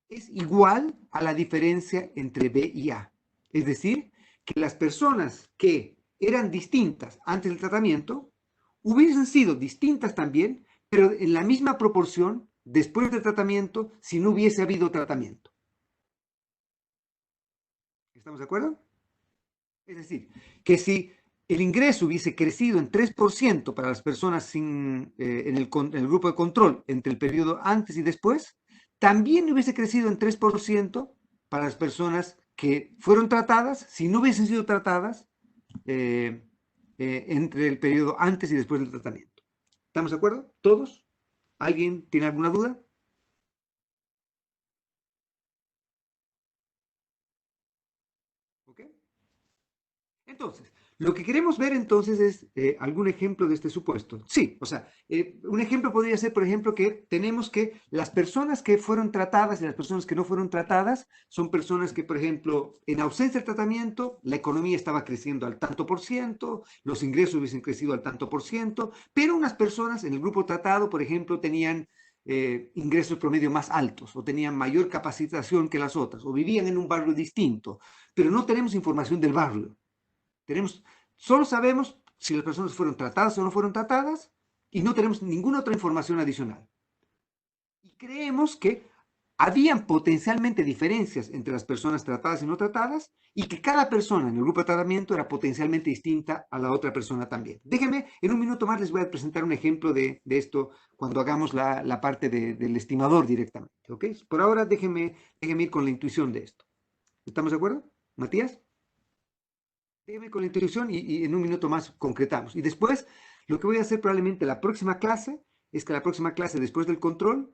es igual a la diferencia entre B y A. Es decir, que las personas que eran distintas antes del tratamiento hubiesen sido distintas también, pero en la misma proporción después del tratamiento si no hubiese habido tratamiento. ¿Estamos de acuerdo? Es decir, que si el ingreso hubiese crecido en 3% para las personas sin, en el grupo de control entre el periodo antes y después, también hubiese crecido en 3% para las personas que fueron tratadas, si no hubiesen sido tratadas, eh, entre el periodo antes y después del tratamiento. ¿Estamos de acuerdo? ¿Todos? ¿Alguien tiene alguna duda? ¿Ok? Entonces, lo que queremos ver entonces es algún ejemplo de este supuesto. Sí, o sea, un ejemplo podría ser, por ejemplo, que tenemos que las personas que fueron tratadas y las personas que no fueron tratadas son personas que, por ejemplo, en ausencia del tratamiento, la economía estaba creciendo al tanto por ciento, los ingresos hubiesen crecido al tanto por ciento, pero unas personas en el grupo tratado, por ejemplo, tenían ingresos promedio más altos o tenían mayor capacitación que las otras o vivían en un barrio distinto, pero no tenemos información del barrio. Solo sabemos si las personas fueron tratadas o no fueron tratadas y no tenemos ninguna otra información adicional. Y creemos que habían potencialmente diferencias entre las personas tratadas y no tratadas y que cada persona en el grupo de tratamiento era potencialmente distinta a la otra persona también. Déjenme, en un minuto más les voy a presentar un ejemplo de esto cuando hagamos la parte del estimador directamente. ¿Ok? Por ahora déjenme ir con la intuición de esto. ¿Estamos de acuerdo? Matías. Déjeme con la introducción y en un minuto más concretamos. Y después, lo que voy a hacer probablemente la próxima clase, es que la próxima clase, después del control,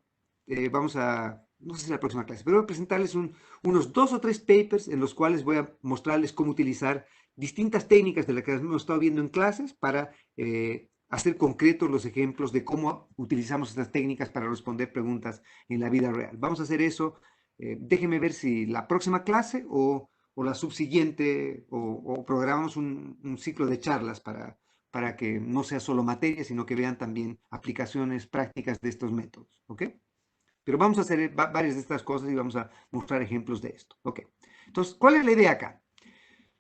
vamos a, no sé si la próxima clase, pero voy a presentarles unos 2 o 3 papers en los cuales voy a mostrarles cómo utilizar distintas técnicas de las que hemos estado viendo en clases para hacer concretos los ejemplos de cómo utilizamos estas técnicas para responder preguntas en la vida real. Vamos a hacer eso. Déjenme ver si la próxima clase o la subsiguiente, o programamos un ciclo de charlas para que no sea solo materia, sino que vean también aplicaciones prácticas de estos métodos, ¿ok? Pero vamos a hacer varias de estas cosas y vamos a mostrar ejemplos de esto, ¿ok? Entonces, ¿cuál es la idea acá?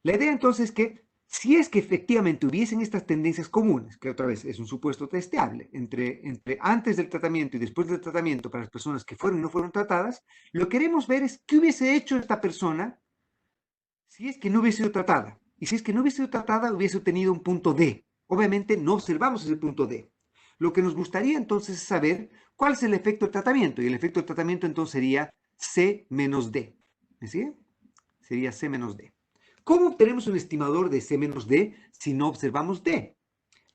La idea entonces es que si es que efectivamente hubiesen estas tendencias comunes, que otra vez es un supuesto testeable, entre antes del tratamiento y después del tratamiento para las personas que fueron y no fueron tratadas, lo que queremos ver es qué hubiese hecho esta persona si es que no hubiese sido tratada. Y si es que no hubiese sido tratada, hubiese obtenido un punto D. Obviamente no observamos ese punto D. Lo que nos gustaría entonces es saber cuál es el efecto del tratamiento. Y el efecto del tratamiento entonces sería C menos D. ¿Me sigue? Sería C menos D. ¿Cómo obtenemos un estimador de C menos D si no observamos D?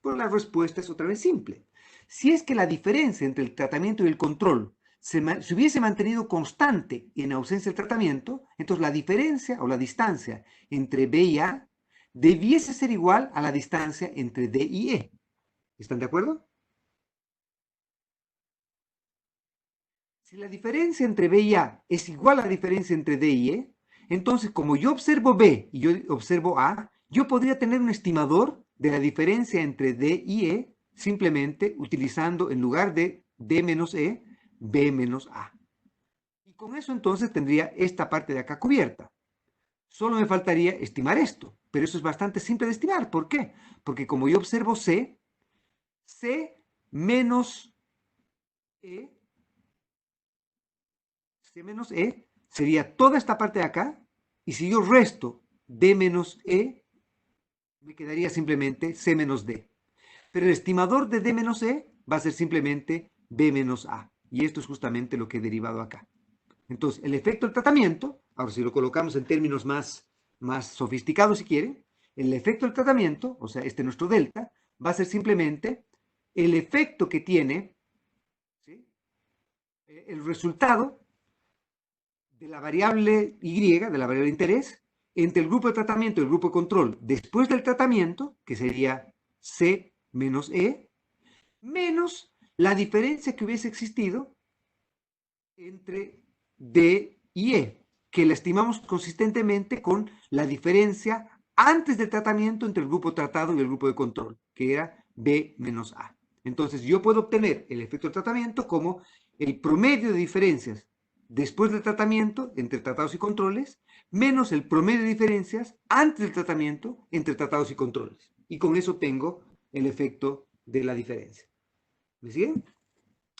Pues la respuesta es otra vez simple. Si es que la diferencia entre el tratamiento y el control se hubiese mantenido constante en ausencia del tratamiento, entonces la diferencia o la distancia entre B y A debiese ser igual a la distancia entre D y E. ¿Están de acuerdo? Si la diferencia entre B y A es igual a la diferencia entre D y E, entonces como yo observo B y yo observo A, yo podría tener un estimador de la diferencia entre D y E simplemente utilizando en lugar de D menos E, B menos A. Y con eso entonces tendría esta parte de acá cubierta. Solo me faltaría estimar esto, pero eso es bastante simple de estimar. ¿Por qué? Porque como yo observo C, C menos E, C menos E sería toda esta parte de acá, y si yo resto D menos E, me quedaría simplemente C menos D. Pero el estimador de D menos E va a ser simplemente B menos A. Y esto es justamente lo que he derivado acá. Entonces, el efecto del tratamiento, ahora si lo colocamos en términos más sofisticados si quieren, el efecto del tratamiento, o sea, nuestro delta, va a ser simplemente el efecto que tiene, ¿sí?, el resultado de la variable Y, de la variable interés, entre el grupo de tratamiento y el grupo de control después del tratamiento, que sería C menos E, menos la diferencia que hubiese existido entre D y E, que la estimamos consistentemente con la diferencia antes del tratamiento entre el grupo tratado y el grupo de control, que era B menos A. Entonces yo puedo obtener el efecto del tratamiento como el promedio de diferencias después del tratamiento entre tratados y controles, menos el promedio de diferencias antes del tratamiento entre tratados y controles. Y con eso tengo el efecto de la diferencia. ¿Me siguen?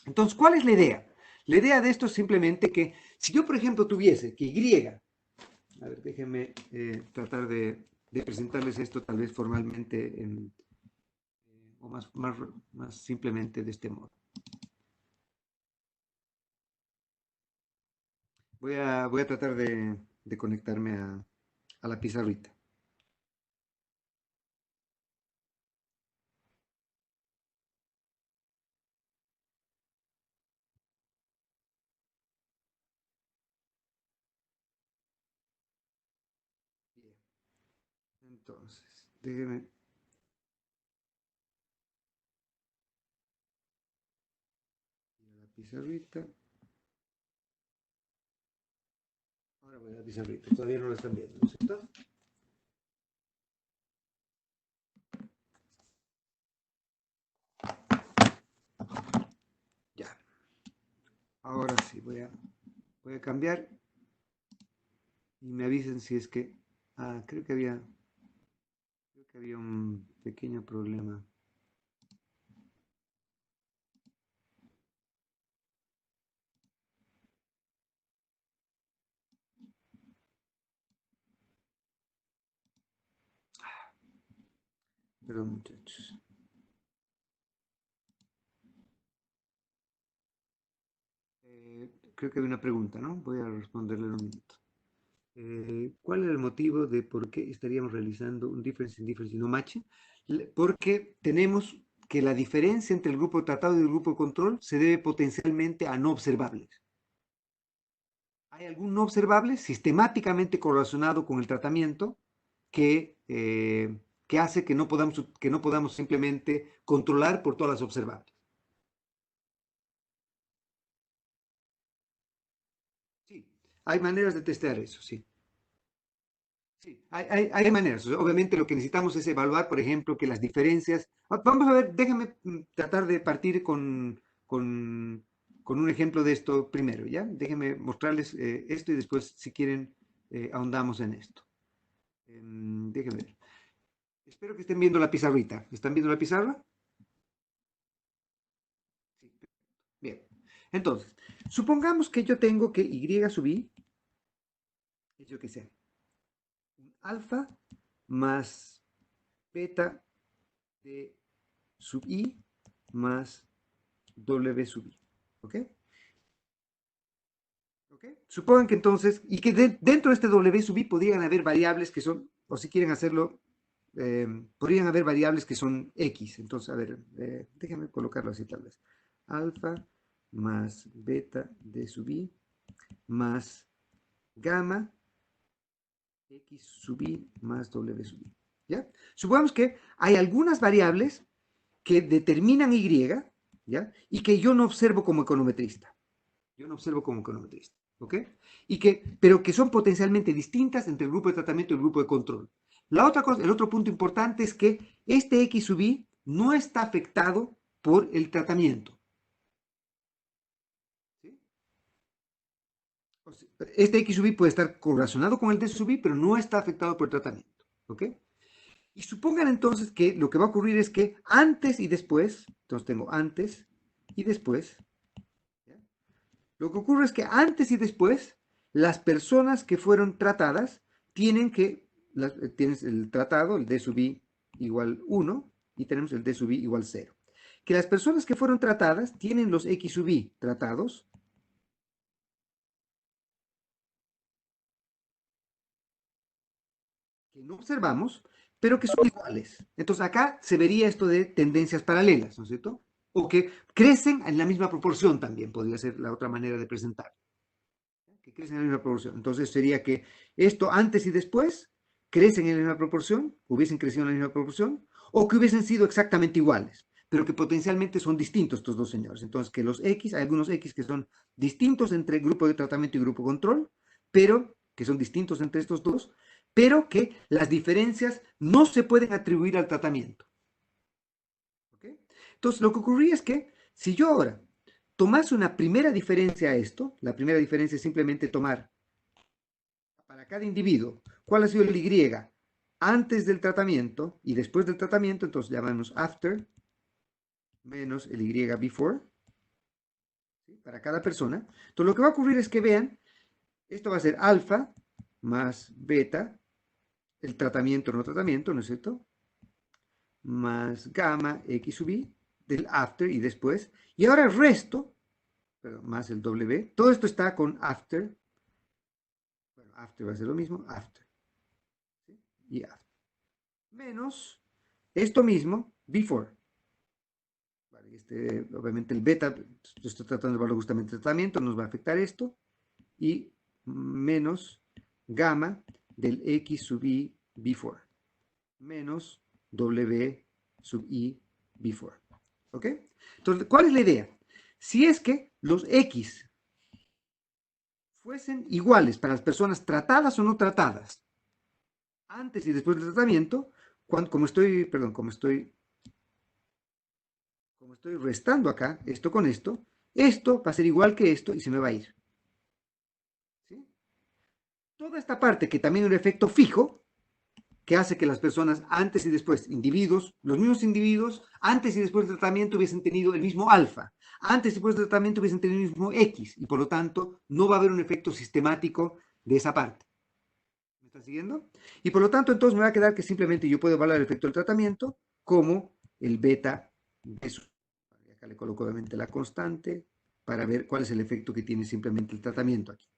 Entonces, ¿cuál es la idea? La idea de esto es simplemente que si yo, por ejemplo, tuviese que Y, a ver, déjenme tratar de presentarles esto tal vez formalmente o más simplemente de este modo. Voy a tratar de conectarme a la pizarrita. Bien. Entonces, déjenme. La pizarrita. Ahora voy a la pizarrita. Todavía no lo están viendo, ¿no es cierto? Ya. Ahora sí, voy a cambiar y me avisen si es que. Ah, creo que había un pequeño problema. Perdón, muchachos. Creo que había una pregunta, ¿no? Voy a responderle en un minuto. ¿Cuál es el motivo de por qué estaríamos realizando un difference in difference y no matching? Porque tenemos que la diferencia entre el grupo tratado y el grupo de control se debe potencialmente a no observables. Hay algún no observable sistemáticamente correlacionado con el tratamiento que hace que no podamos simplemente controlar por todas las observables. Sí, hay maneras de testear eso, sí. Sí, hay maneras. O sea, obviamente lo que necesitamos es evaluar, por ejemplo, que las diferencias. Vamos a ver, déjame tratar de partir con un ejemplo de esto primero, ¿ya? Déjenme mostrarles esto y después, si quieren, ahondamos en esto. Déjenme ver. Espero que estén viendo la pizarrita. ¿Están viendo la pizarra? Sí. Bien. Entonces, supongamos que yo tengo que Y sub I es yo que sé, un alfa más beta de sub I más W sub I. ¿Ok? ¿Ok? Supongan que entonces, y que dentro de este W sub I podrían haber variables que son, o si quieren hacerlo, podrían haber variables que son X. Entonces, a ver, déjenme colocarlo así tal vez. Alfa más beta de sub I más gamma X sub I más W sub I. ¿Ya? Supongamos que hay algunas variables que determinan Y, ¿ya? Y que yo no observo como econometrista. Yo no observo como econometrista, ¿ok? Pero que son potencialmente distintas entre el grupo de tratamiento y el grupo de control. La otra cosa, el otro punto importante es que este X sub I no está afectado por el tratamiento. ¿Sí? O sea, este X sub I puede estar correlacionado con el D sub I, pero no está afectado por el tratamiento, ¿ok? Y supongan entonces que lo que va a ocurrir es que antes y después, entonces tengo antes y después, ¿ya? Lo que ocurre es que antes y después, las personas que fueron tratadas tienes el tratado, el D sub I igual 1, y tenemos el D sub I igual 0. Que las personas que fueron tratadas tienen los X sub I tratados, que no observamos, pero que son iguales. Entonces acá se vería esto de tendencias paralelas, ¿no es cierto? O que crecen en la misma proporción también, podría ser la otra manera de presentar. Que crecen en la misma proporción. Entonces sería que esto antes y después crecen en la misma proporción, hubiesen crecido en la misma proporción, o que hubiesen sido exactamente iguales, pero que potencialmente son distintos estos dos señores. Entonces que los X, hay algunos X que son distintos entre grupo de tratamiento y grupo control, pero que son distintos entre estos dos, pero que las diferencias no se pueden atribuir al tratamiento. ¿Ok? Entonces lo que ocurría es que si yo ahora tomase una primera diferencia a esto, la primera diferencia es simplemente tomar para cada individuo cuál ha sido el Y antes del tratamiento y después del tratamiento, entonces llamamos after menos el Y before, ¿sí? Para cada persona. Entonces, lo que va a ocurrir es que vean, esto va a ser alfa más beta, el tratamiento, no tratamiento, ¿no es cierto? Más gamma x sub i del after y después. Y ahora el resto, perdón, más el W, todo esto está con after. Bueno, after va a ser lo mismo, after. ¿Sí? Y after. Menos esto mismo, before. Vale, obviamente el beta, estoy tratando de evaluar justamente el tratamiento, nos va a afectar esto. Y menos gamma del x sub i before. Menos w sub i before. ¿Ok? Entonces, ¿cuál es la idea? Si es que los x fuesen iguales para las personas tratadas o no tratadas, antes y después del tratamiento, como estoy restando acá, esto con esto va a ser igual que esto y se me va a ir. ¿Sí? Toda esta parte que también es un efecto fijo, que hace que las personas antes y después, los mismos individuos, antes y después del tratamiento hubiesen tenido el mismo alfa, antes y después del tratamiento hubiesen tenido el mismo X, y por lo tanto no va a haber un efecto sistemático de esa parte. ¿Me está siguiendo? Y por lo tanto entonces me va a quedar que simplemente yo puedo evaluar el efecto del tratamiento como el beta de su. Acá le coloco obviamente la constante para ver cuál es el efecto que tiene simplemente el tratamiento aquí.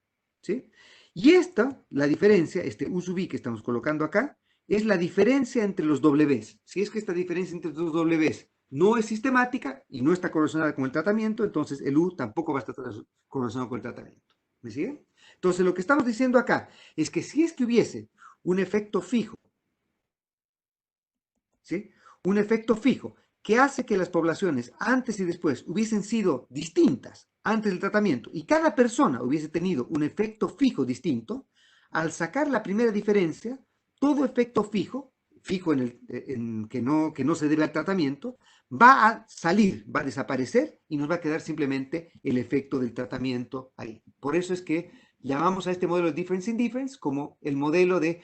¿Sí? Y esta, la diferencia, este U sub i que estamos colocando acá, es la diferencia entre los Ws. Si es que esta diferencia entre los Ws no es sistemática y no está correlacionada con el tratamiento, entonces el U tampoco va a estar correlacionado con el tratamiento. ¿Me sigue? Entonces lo que estamos diciendo acá es que si es que hubiese un efecto fijo, ¿sí? Un efecto fijo que hace que las poblaciones antes y después hubiesen sido distintas antes del tratamiento y cada persona hubiese tenido un efecto fijo distinto, al sacar la primera diferencia, todo efecto fijo que no se debe al tratamiento, va a salir, va a desaparecer y nos va a quedar simplemente el efecto del tratamiento ahí. Por eso es que llamamos a este modelo de difference in difference como el modelo de.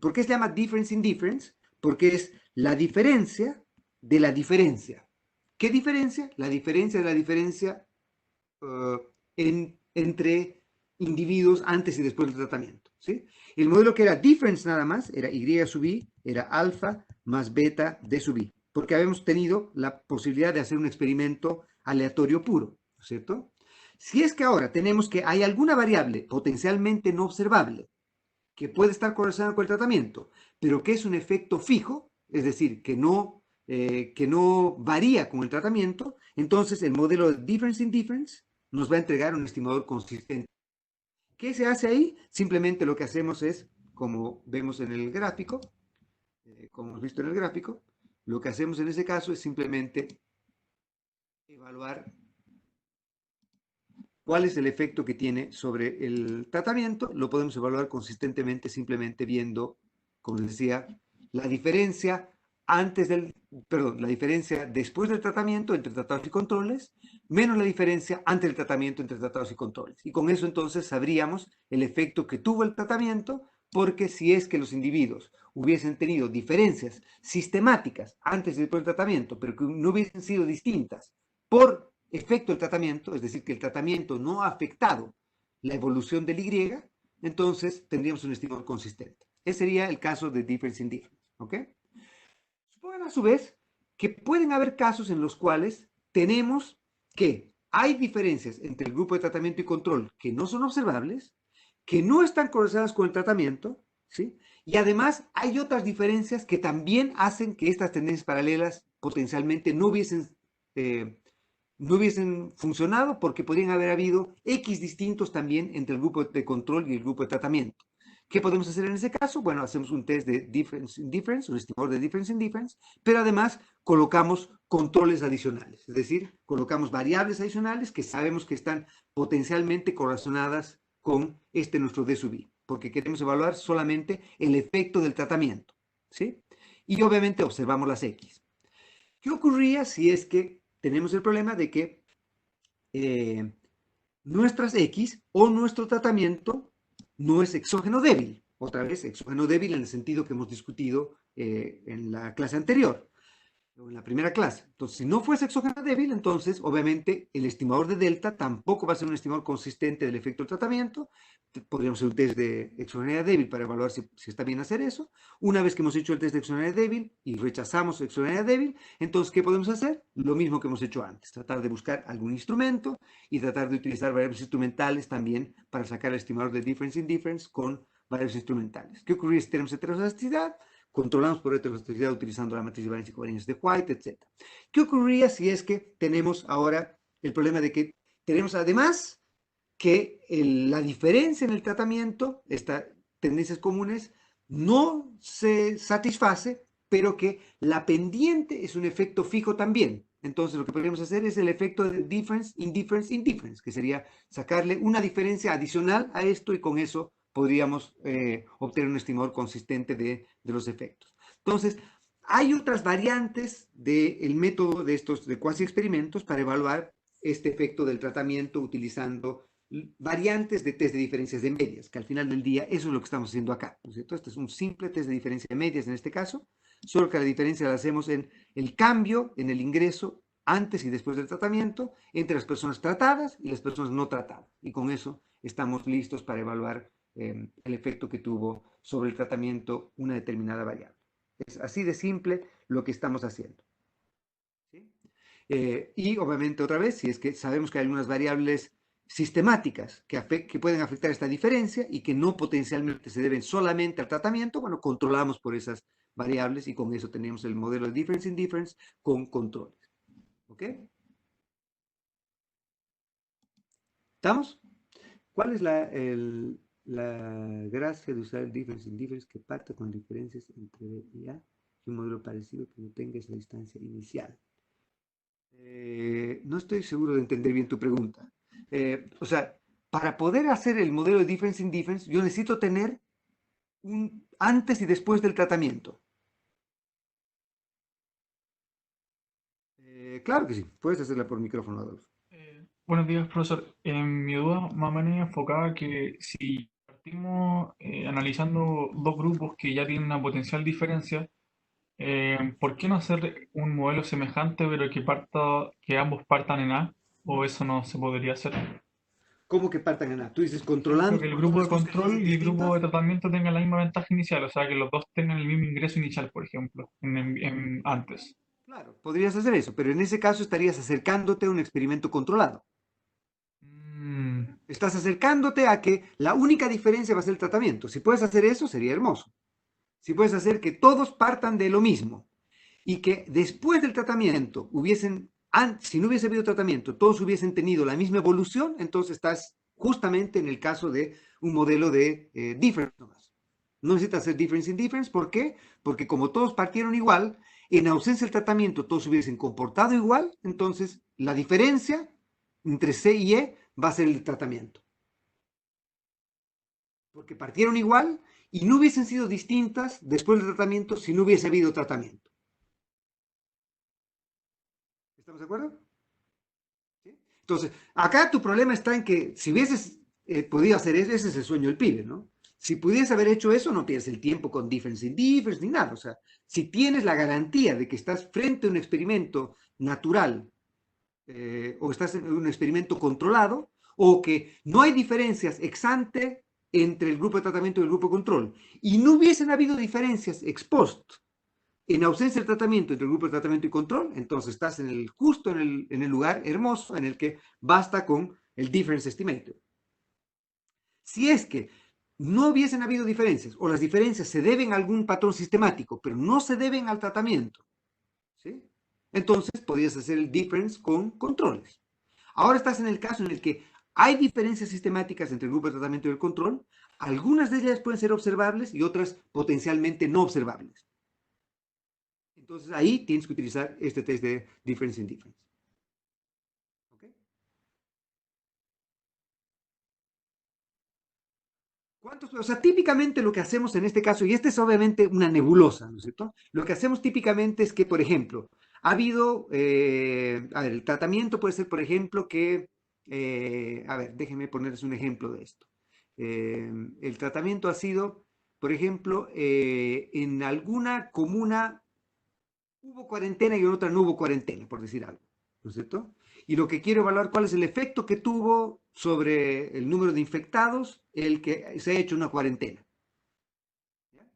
¿Por qué se llama difference in difference? Porque es la diferencia de la diferencia. ¿Qué diferencia? La diferencia de la diferencia entre individuos antes y después del tratamiento. ¿Sí? El modelo que era difference nada más era y sub i, era alfa más beta de sub i, porque habíamos tenido la posibilidad de hacer un experimento aleatorio puro, ¿no es cierto? Si es que ahora tenemos que hay alguna variable potencialmente no observable que puede estar correlacionada con el tratamiento, pero que es un efecto fijo, es decir, que no varía con el tratamiento, entonces el modelo de difference in difference nos va a entregar un estimador consistente. ¿Qué se hace ahí? Simplemente lo que hacemos es, como vemos en el gráfico, como hemos visto en el gráfico, lo que hacemos en ese caso es simplemente evaluar cuál es el efecto que tiene sobre el tratamiento. Lo podemos evaluar consistentemente simplemente viendo, como les decía, la diferencia la diferencia después del tratamiento entre tratados y controles, menos la diferencia antes del tratamiento entre tratados y controles. Y con eso entonces sabríamos el efecto que tuvo el tratamiento, porque si es que los individuos hubiesen tenido diferencias sistemáticas antes y después del tratamiento, pero que no hubiesen sido distintas por efecto del tratamiento, es decir, que el tratamiento no ha afectado la evolución del Y, entonces tendríamos un estimador consistente. Ese sería el caso de difference in difference. ¿Ok? Supongan a su vez que pueden haber casos en los cuales tenemos que hay diferencias entre el grupo de tratamiento y control que no son observables, que no están correlacionadas con el tratamiento, ¿sí? Y además hay otras diferencias que también hacen que estas tendencias paralelas potencialmente no hubiesen funcionado porque podrían haber habido X distintos también entre el grupo de control y el grupo de tratamiento. ¿Qué podemos hacer en ese caso? Bueno, hacemos un test de difference in difference, un estimador de difference in difference, pero además colocamos controles adicionales, es decir, colocamos variables adicionales que sabemos que están potencialmente correlacionadas con nuestro D sub I, porque queremos evaluar solamente el efecto del tratamiento, ¿sí? Y obviamente observamos las X. ¿Qué ocurría si es que tenemos el problema de que nuestras X o nuestro tratamiento no es exógeno débil? Otra vez, exógeno débil en el sentido que hemos discutido en la clase anterior. en la primera clase. Entonces, si no fuese exógena débil, entonces, obviamente, el estimador de delta tampoco va a ser un estimador consistente del efecto del tratamiento. Podríamos hacer un test de exogeneidad débil para evaluar si está bien hacer eso. Una vez que hemos hecho el test de exogeneidad débil y rechazamos exogeneidad débil, entonces, ¿qué podemos hacer? Lo mismo que hemos hecho antes, tratar de buscar algún instrumento y tratar de utilizar variables instrumentales también para sacar el estimador de difference-indifference con variables instrumentales. ¿Qué ocurriría si tenemos heteroelasticidad? Controlamos por heteroelasticidad utilizando la matriz de varianza y covarianza de White, etc. ¿Qué ocurriría si es que tenemos ahora el problema de que tenemos además que la diferencia en el tratamiento, estas tendencias comunes, no se satisface, pero que la pendiente es un efecto fijo también? Entonces lo que podríamos hacer es el efecto de difference, indifference, indifference, que sería sacarle una diferencia adicional a esto y con eso podríamos obtener un estimador consistente de los efectos. Entonces, hay otras variantes del método de estos de cuasi experimentos para evaluar este efecto del tratamiento utilizando variantes de test de diferencias de medias, que al final del día eso es lo que estamos haciendo acá, ¿no es cierto? Este es un simple test de diferencia de medias en este caso, solo que la diferencia la hacemos en el cambio en el ingreso antes y después del tratamiento entre las personas tratadas y las personas no tratadas. Y con eso estamos listos para evaluar el efecto que tuvo sobre el tratamiento una determinada variable. Es así de simple lo que estamos haciendo. ¿Sí? Y obviamente otra vez, si es que sabemos que hay algunas variables sistemáticas que pueden afectar esta diferencia y que no potencialmente se deben solamente al tratamiento, bueno, controlamos por esas variables y con eso tenemos el modelo de difference indifference con controles. ¿Ok? ¿Estamos? ¿Cuál es la gracia de usar el difference indifference que parta con diferencias entre B y A y un modelo parecido que no tenga esa distancia inicial? No estoy seguro de entender bien tu pregunta. O sea, para poder hacer el modelo de difference indifference, yo necesito tener un antes y después del tratamiento. Claro que sí, puedes hacerla por micrófono, Adolfo. Buenos días, profesor. Mi duda más o menos enfocada que si partimos analizando dos grupos que ya tienen una potencial diferencia, ¿por qué no hacer un modelo semejante pero que ambos partan en A? ¿O eso no se podría hacer? ¿Cómo que partan en A? Tú dices Por ejemplo, controlando que el grupo controles de con secuencias control y el grupo de distintas. tratamiento tengan la misma ventaja inicial, o sea, que los dos tengan el mismo ingreso inicial, por ejemplo, antes. Claro, podrías hacer eso, pero en ese caso estarías acercándote a un experimento controlado. Mm, Estás acercándote a que la única diferencia va a ser el tratamiento. Si puedes hacer eso, sería hermoso. Si puedes hacer que todos partan de lo mismo y que después del tratamiento si no hubiese habido tratamiento, todos hubiesen tenido la misma evolución, entonces estás justamente en el caso de un modelo de difference nomás. No necesitas hacer difference in difference, ¿por qué? Porque como todos partieron igual, en ausencia del tratamiento todos hubiesen comportado igual, entonces la diferencia entre C y E va a ser el tratamiento. Porque partieron igual y no hubiesen sido distintas después del tratamiento si no hubiese habido tratamiento. ¿Estamos de acuerdo? ¿Sí? Entonces, acá tu problema está en que si hubieses podido hacer eso, ese es el sueño del pibe, ¿no? Si pudiese haber hecho eso, no tienes el tiempo con difference in difference ni nada. O sea, si tienes la garantía de que estás frente a un experimento natural o estás en un experimento controlado, o que no hay diferencias ex ante entre el grupo de tratamiento y el grupo de control, y no hubiesen habido diferencias ex post en ausencia de tratamiento entre el grupo de tratamiento y control, entonces estás justo en el lugar hermoso en el que basta con el difference estimator. Si es que no hubiesen habido diferencias o las diferencias se deben a algún patrón sistemático, pero no se deben al tratamiento, ¿sí? Entonces podrías hacer el difference con controles. Ahora estás en el caso en el que hay diferencias sistemáticas entre el grupo de tratamiento y el control. Algunas de ellas pueden ser observables y otras potencialmente no observables. Entonces ahí tienes que utilizar este test de difference in difference. ¿Okay? O sea, típicamente lo que hacemos en este caso, y este es obviamente una nebulosa, ¿no es cierto? Lo que hacemos típicamente es que, por ejemplo, ha habido, a ver, el tratamiento puede ser, por ejemplo, a ver, déjenme ponerles un ejemplo de esto. El tratamiento ha sido, por ejemplo, en alguna comuna hubo cuarentena y en otra no hubo cuarentena, por decir algo, ¿no es cierto? Y lo que quiero evaluar cuál es el efecto que tuvo sobre el número de infectados el que se ha hecho una cuarentena. ¿Ya?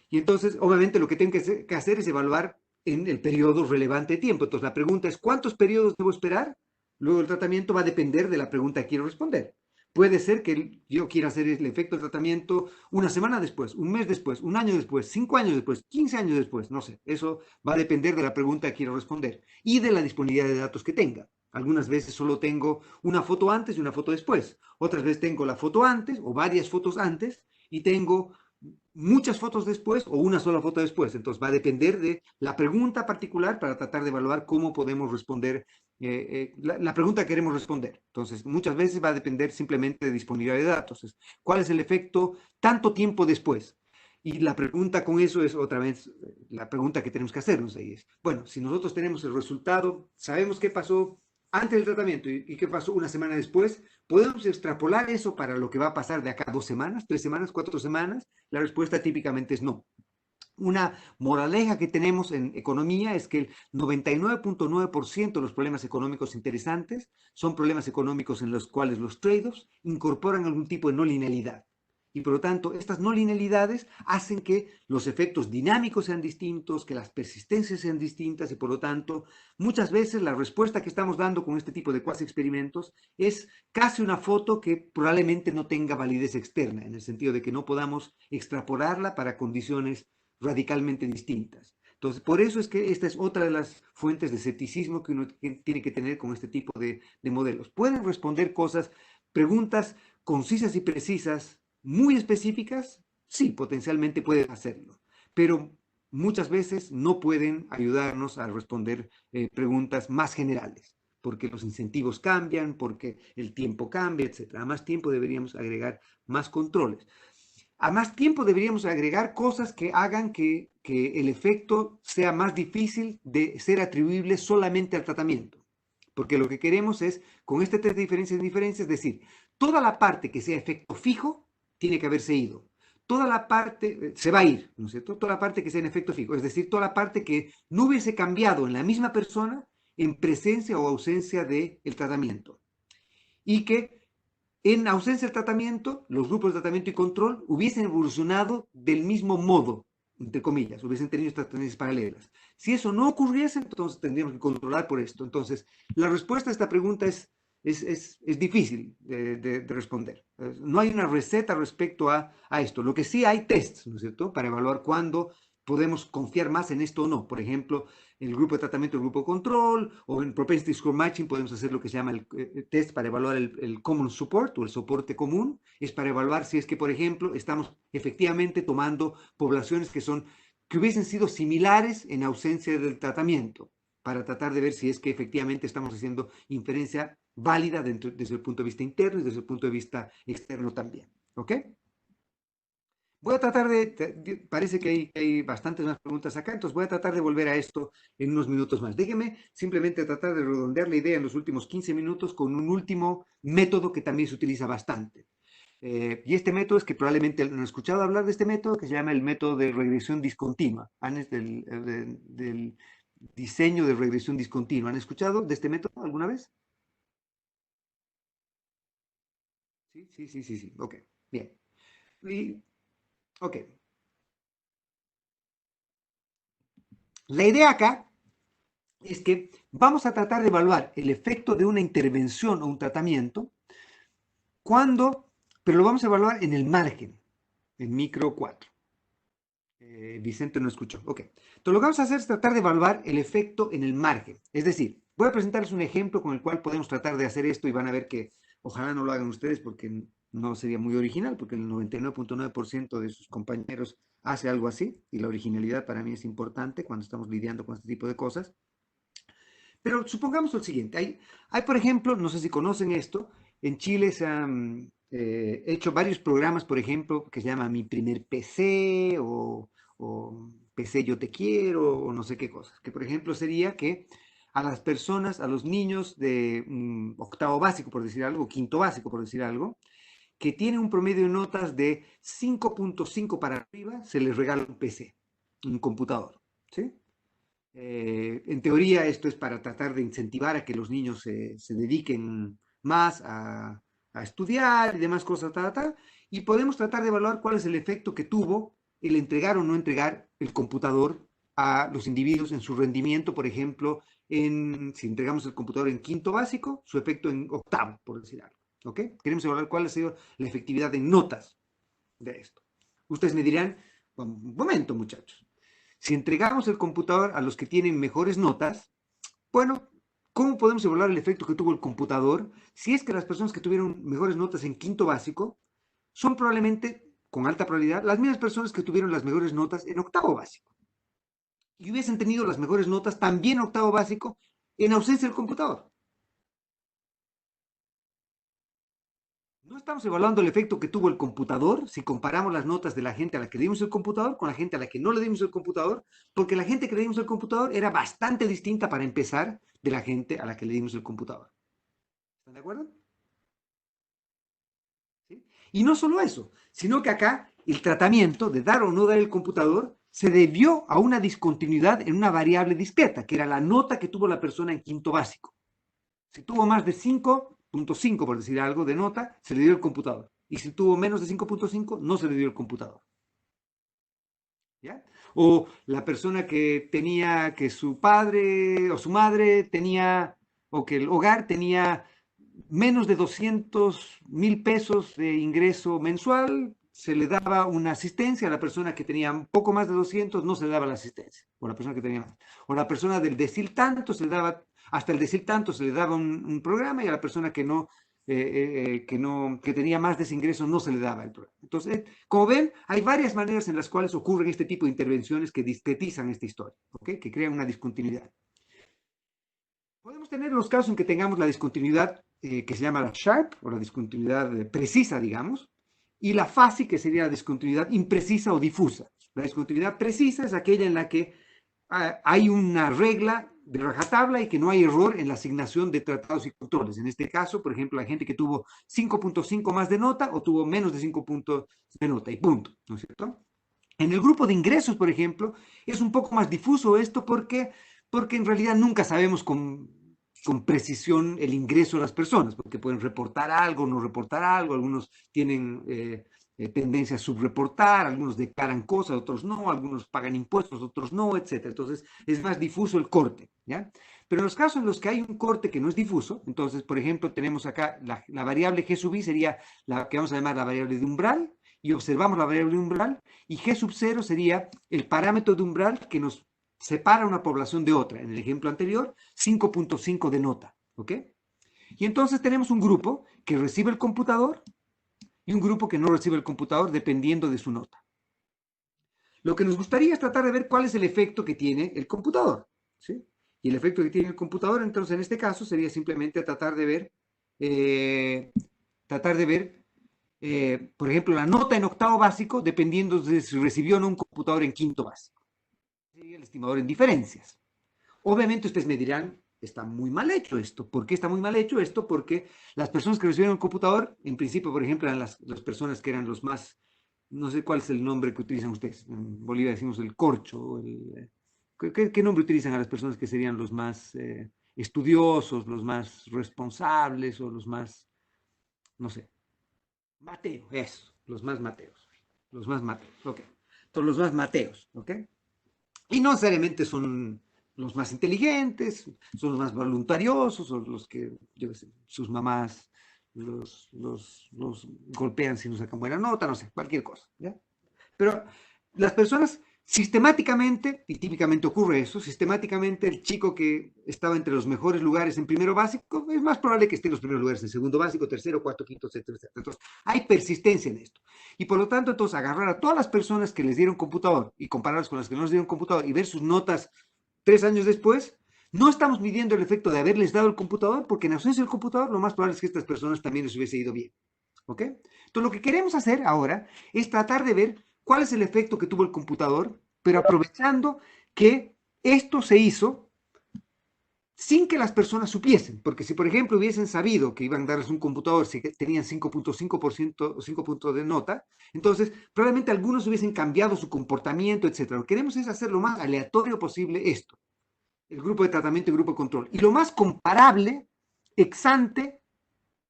Y entonces, obviamente, lo que tengo que hacer es evaluar en el periodo relevante de tiempo. Entonces, la pregunta es, ¿cuántos periodos debo esperar? Luego, el tratamiento va a depender de la pregunta que quiero responder. Puede ser que yo quiera hacer el efecto del tratamiento una semana después, un mes después, un año después, 5 años después, 15 años después, no sé. Eso va a depender de la pregunta que quiero responder y de la disponibilidad de datos que tenga. Algunas veces solo tengo una foto antes y una foto después. Otras veces tengo la foto antes o varias fotos antes y tengo muchas fotos después o una sola foto después. Entonces va a depender de la pregunta particular para tratar de evaluar cómo podemos responder la pregunta que queremos responder. Entonces muchas veces va a depender simplemente de disponibilidad de datos. ¿Cuál es el efecto tanto tiempo después? Y la pregunta con eso es otra vez la pregunta que tenemos que hacernos ahí es, bueno, si nosotros tenemos el resultado, sabemos qué pasó antes del tratamiento y qué pasó una semana después, ¿podemos extrapolar eso para lo que va a pasar de acá a 2 semanas, 3 semanas, 4 semanas? La respuesta típicamente es no. Una moraleja que tenemos en economía es que el 99.9% de los problemas económicos interesantes son problemas económicos en los cuales los trade-offs incorporan algún tipo de no linealidad. Y por lo tanto, estas no linealidades hacen que los efectos dinámicos sean distintos, que las persistencias sean distintas y por lo tanto, muchas veces la respuesta que estamos dando con este tipo de cuasi experimentos es casi una foto que probablemente no tenga validez externa, en el sentido de que no podamos extrapolarla para condiciones radicalmente distintas. Entonces, por eso es que esta es otra de las fuentes de escepticismo que uno tiene que tener con este tipo de modelos. Pueden responder cosas, preguntas concisas y precisas, muy específicas, sí, potencialmente pueden hacerlo, pero muchas veces no pueden ayudarnos a responder preguntas más generales, porque los incentivos cambian, porque el tiempo cambia, etcétera. A más tiempo deberíamos agregar más controles. A más tiempo deberíamos agregar cosas que hagan que el efecto sea más difícil de ser atribuible solamente al tratamiento. Porque lo que queremos es, con este test de diferencias y diferencias, decir, toda la parte que sea efecto fijo tiene que haberse ido. Toda la parte se va a ir, ¿no es cierto? Toda la parte que sea en efecto fijo, es decir, toda la parte que no hubiese cambiado en la misma persona en presencia o ausencia del tratamiento. Y que en ausencia del tratamiento, los grupos de tratamiento y control hubiesen evolucionado del mismo modo, entre comillas, hubiesen tenido estas tendencias paralelas. Si eso no ocurriese, entonces tendríamos que controlar por esto. Entonces, la respuesta a esta pregunta es difícil de responder. No hay una receta respecto a esto. Lo que sí hay tests, ¿no es cierto?, para evaluar cuándo podemos confiar más en esto o no. Por ejemplo, el grupo de tratamiento, el grupo de control, o en Propensity Score Matching podemos hacer lo que se llama el test para evaluar el Common Support o el soporte común. Es para evaluar si es que, por ejemplo, estamos efectivamente tomando poblaciones que hubiesen sido similares en ausencia del tratamiento, para tratar de ver si es que efectivamente estamos haciendo inferencia válida desde el punto de vista interno y desde el punto de vista externo también. ¿Ok? Voy a tratar parece que hay bastantes más preguntas acá, entonces voy a tratar de volver a esto en unos minutos más. Déjeme simplemente tratar de redondear la idea en los últimos 15 minutos con un último método que también se utiliza bastante. Y este método es que probablemente han escuchado hablar de este método que se llama el método de regresión discontinua, del diseño de regresión discontinua. ¿Han escuchado de este método alguna vez? Sí, sí, sí, sí, sí. Ok, bien. Y, ok. La idea acá es que vamos a tratar de evaluar el efecto de una intervención o un tratamiento cuando, pero lo vamos a evaluar en el margen, en micro 4. Vicente no escuchó. Ok. Entonces lo que vamos a hacer es tratar de evaluar el efecto en el margen. Es decir, voy a presentarles un ejemplo con el cual podemos tratar de hacer esto y van a ver que ojalá no lo hagan ustedes porque no sería muy original, porque el 99.9% de sus compañeros hace algo así y la originalidad para mí es importante cuando estamos lidiando con este tipo de cosas. Pero supongamos lo siguiente, por ejemplo, no sé si conocen esto, en Chile se han hecho varios programas, por ejemplo, que se llama Mi Primer PC o PC Yo Te Quiero o no sé qué cosas, que por ejemplo sería que a las personas, a los niños de octavo básico, por decir algo, quinto básico, por decir algo, que tienen un promedio de notas de 5.5 para arriba, se les regala un PC, un computador, ¿sí? En teoría, esto es para tratar de incentivar a que los niños se dediquen más a estudiar y demás cosas, y podemos tratar de evaluar cuál es el efecto que tuvo el entregar o no entregar el computador a los individuos en su rendimiento, por ejemplo, si entregamos el computador en quinto básico, su efecto en octavo, por decir algo. ¿Ok? Queremos evaluar cuál ha sido la efectividad en notas de esto. Ustedes me dirán, un momento, muchachos, si entregamos el computador a los que tienen mejores notas, bueno, ¿cómo podemos evaluar el efecto que tuvo el computador si es que las personas que tuvieron mejores notas en quinto básico son probablemente, con alta probabilidad, las mismas personas que tuvieron las mejores notas en octavo básico? Y hubiesen tenido las mejores notas también en octavo básico en ausencia del computador. No estamos evaluando el efecto que tuvo el computador si comparamos las notas de la gente a la que le dimos el computador con la gente a la que no le dimos el computador, porque la gente que le dimos el computador era bastante distinta para empezar de la gente a la que le dimos el computador. ¿Están de acuerdo? ¿Sí? Y no solo eso, sino que acá el tratamiento de dar o no dar el computador se debió a una discontinuidad en una variable discreta, que era la nota que tuvo la persona en quinto básico. Si tuvo más de 5.5, por decir algo, de nota, se le dio el computador. Y si tuvo menos de 5.5, no se le dio el computador. ¿Ya? O la persona que tenía, que su padre o su madre tenía, o que el hogar tenía menos de 200,000 pesos de ingreso mensual, se le daba una asistencia. A la persona que tenía un poco más de 200 no se le daba la asistencia, o la persona que tenía más. O la persona del decil tanto se le daba, hasta el decil tanto se le daba un programa, y a la persona que tenía más de ese ingreso no se le daba el programa. Entonces, como ven, hay varias maneras en las cuales ocurren este tipo de intervenciones que discretizan esta historia, ¿ok? Que crean una discontinuidad. Podemos tener los casos en que tengamos la discontinuidad que se llama la sharp, o la discontinuidad precisa, digamos, y la fuzzy, que sería la discontinuidad imprecisa o difusa. La discontinuidad precisa es aquella en la que hay una regla de rajatabla y que no hay error en la asignación de tratados y controles. En este caso, por ejemplo, la gente que tuvo 5.5 más de nota o tuvo menos de 5 puntos de nota y punto, ¿no es cierto? En el grupo de ingresos, por ejemplo, es un poco más difuso esto porque en realidad nunca sabemos con precisión el ingreso de las personas, porque pueden reportar algo, no reportar algo, algunos tienen tendencia a subreportar, algunos declaran cosas, otros no, algunos pagan impuestos, otros no, etc. Entonces es más difuso el corte, ¿ya? Pero en los casos en los que hay un corte que no es difuso, entonces, por ejemplo, tenemos acá la variable G sub i sería la que vamos a llamar la variable de umbral, y observamos la variable de umbral, y G sub 0 sería el parámetro de umbral que nos separa una población de otra. En el ejemplo anterior, 5.5 de nota, ¿ok? Y entonces tenemos un grupo que recibe el computador y un grupo que no recibe el computador dependiendo de su nota. Lo que nos gustaría es tratar de ver cuál es el efecto que tiene el computador, ¿sí? Y el efecto que tiene el computador, entonces, en este caso, sería simplemente tratar de ver, eh, tratar de ver por ejemplo, la nota en octavo básico, dependiendo de si recibió o no un computador en quinto básico. Sería el estimador en diferencias. Obviamente ustedes me dirán, está muy mal hecho esto. ¿Por qué está muy mal hecho esto? Porque las personas que recibieron el computador, en principio, por ejemplo, eran las personas que eran los más, no sé cuál es el nombre que utilizan ustedes. En Bolivia decimos el corcho. ¿Qué nombre utilizan a las personas que serían los más estudiosos, los más responsables o los más, no sé, Mateo, eso, los más Mateos. Los más Mateos, ok. Entonces, los más Mateos, ok. Y no necesariamente son los más inteligentes, son los más voluntariosos, son los que, yo qué sé, sus mamás los golpean si no sacan buena nota, no sé, cualquier cosa, ¿ya? Pero las personas sistemáticamente, y típicamente ocurre eso, sistemáticamente el chico que estaba entre los mejores lugares en primero básico, es más probable que esté en los primeros lugares en segundo básico, tercero, cuarto, quinto, etcétera, etcétera. Entonces, hay persistencia en esto. Y por lo tanto, entonces, agarrar a todas las personas que les dieron computador y compararlas con las que no les dieron computador y ver sus notas 3 años después, no estamos midiendo el efecto de haberles dado el computador, porque en ausencia del computador, lo más probable es que estas personas también les hubiese ido bien. ¿Ok? Entonces, lo que queremos hacer ahora es tratar de ver cuál es el efecto que tuvo el computador, pero aprovechando que esto se hizo sin que las personas supiesen, porque si por ejemplo hubiesen sabido que iban a darles un computador si tenían 5.5% o 5 puntos de nota, entonces probablemente algunos hubiesen cambiado su comportamiento, etc. Lo que queremos es hacer lo más aleatorio posible esto, el grupo de tratamiento y grupo de control. Y lo más comparable, ex ante,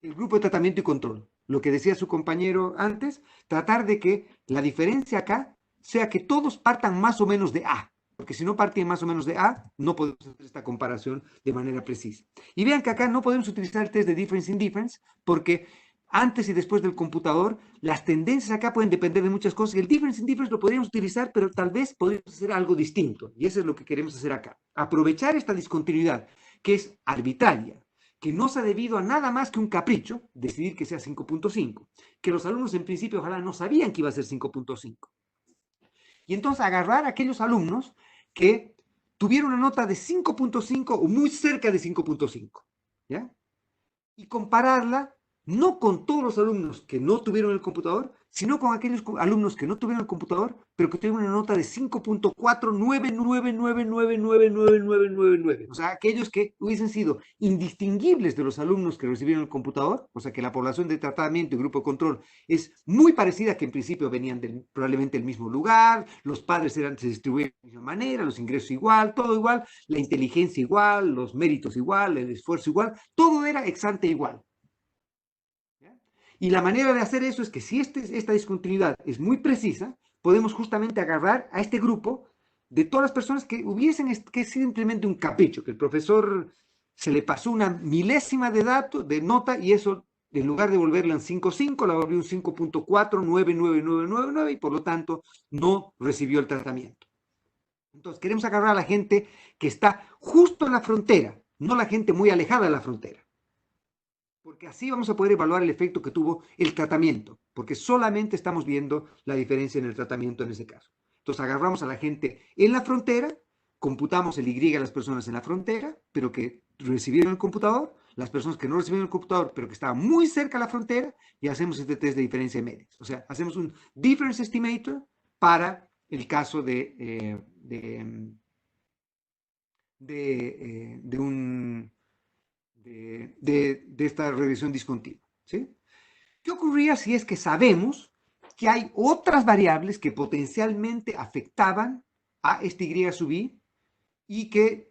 el grupo de tratamiento y control. Lo que decía su compañero antes, tratar de que la diferencia acá sea que todos partan más o menos de A, porque si no parten más o menos de A, no podemos hacer esta comparación de manera precisa. Y vean que acá no podemos utilizar el test de difference indifference, porque antes y después del computador, las tendencias acá pueden depender de muchas cosas. El difference indifference lo podríamos utilizar, pero tal vez podríamos hacer algo distinto. Y eso es lo que queremos hacer acá. Aprovechar esta discontinuidad, que es arbitraria, que no se ha debido a nada más que un capricho, decidir que sea 5.5, que los alumnos en principio ojalá no sabían que iba a ser 5.5. Y entonces agarrar a aquellos alumnos que tuvieron una nota de 5.5 o muy cerca de 5.5, ¿ya? Y compararla no con todos los alumnos que no tuvieron el computador, sino con aquellos alumnos que no tuvieron el computador, pero que tuvieron una nota de 5.4999999999. O sea, aquellos que hubiesen sido indistinguibles de los alumnos que recibieron el computador, o sea, que la población de tratamiento y grupo de control es muy parecida, que en principio venían probablemente del mismo lugar, los padres se distribuían de la misma manera, los ingresos igual, todo igual, la inteligencia igual, los méritos igual, el esfuerzo igual, todo era ex ante igual. Y la manera de hacer eso es que si esta discontinuidad es muy precisa, podemos justamente agarrar a este grupo de todas las personas que hubiesen que simplemente un capricho, que el profesor se le pasó una milésima de dato, de nota, y eso, en lugar de volverla en 5.5, la volvió un 5.499999, y por lo tanto no recibió el tratamiento. Entonces queremos agarrar a la gente que está justo en la frontera, no la gente muy alejada de la frontera, porque así vamos a poder evaluar el efecto que tuvo el tratamiento, porque solamente estamos viendo la diferencia en el tratamiento en ese caso. Entonces agarramos a la gente en la frontera, computamos el Y a las personas en la frontera, pero que recibieron el computador, las personas que no recibieron el computador, pero que estaban muy cerca de la frontera, y hacemos este test de diferencia de medias. O sea, hacemos un difference estimator para el caso de un de esta regresión discontinua. ¿Sí? ¿Qué ocurría si es que sabemos que hay otras variables que potencialmente afectaban a este Y sub I y que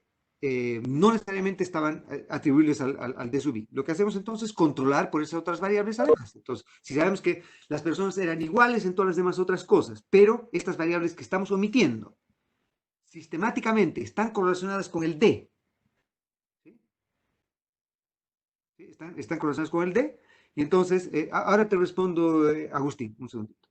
no necesariamente estaban atribuibles al D sub I? Lo que hacemos entonces es controlar por esas otras variables además. Entonces, si sabemos que las personas eran iguales en todas las demás otras cosas, pero estas variables que estamos omitiendo sistemáticamente están correlacionadas con el D, están correlacionadas con el D. Y entonces, ahora te respondo, Agustín, un segundito.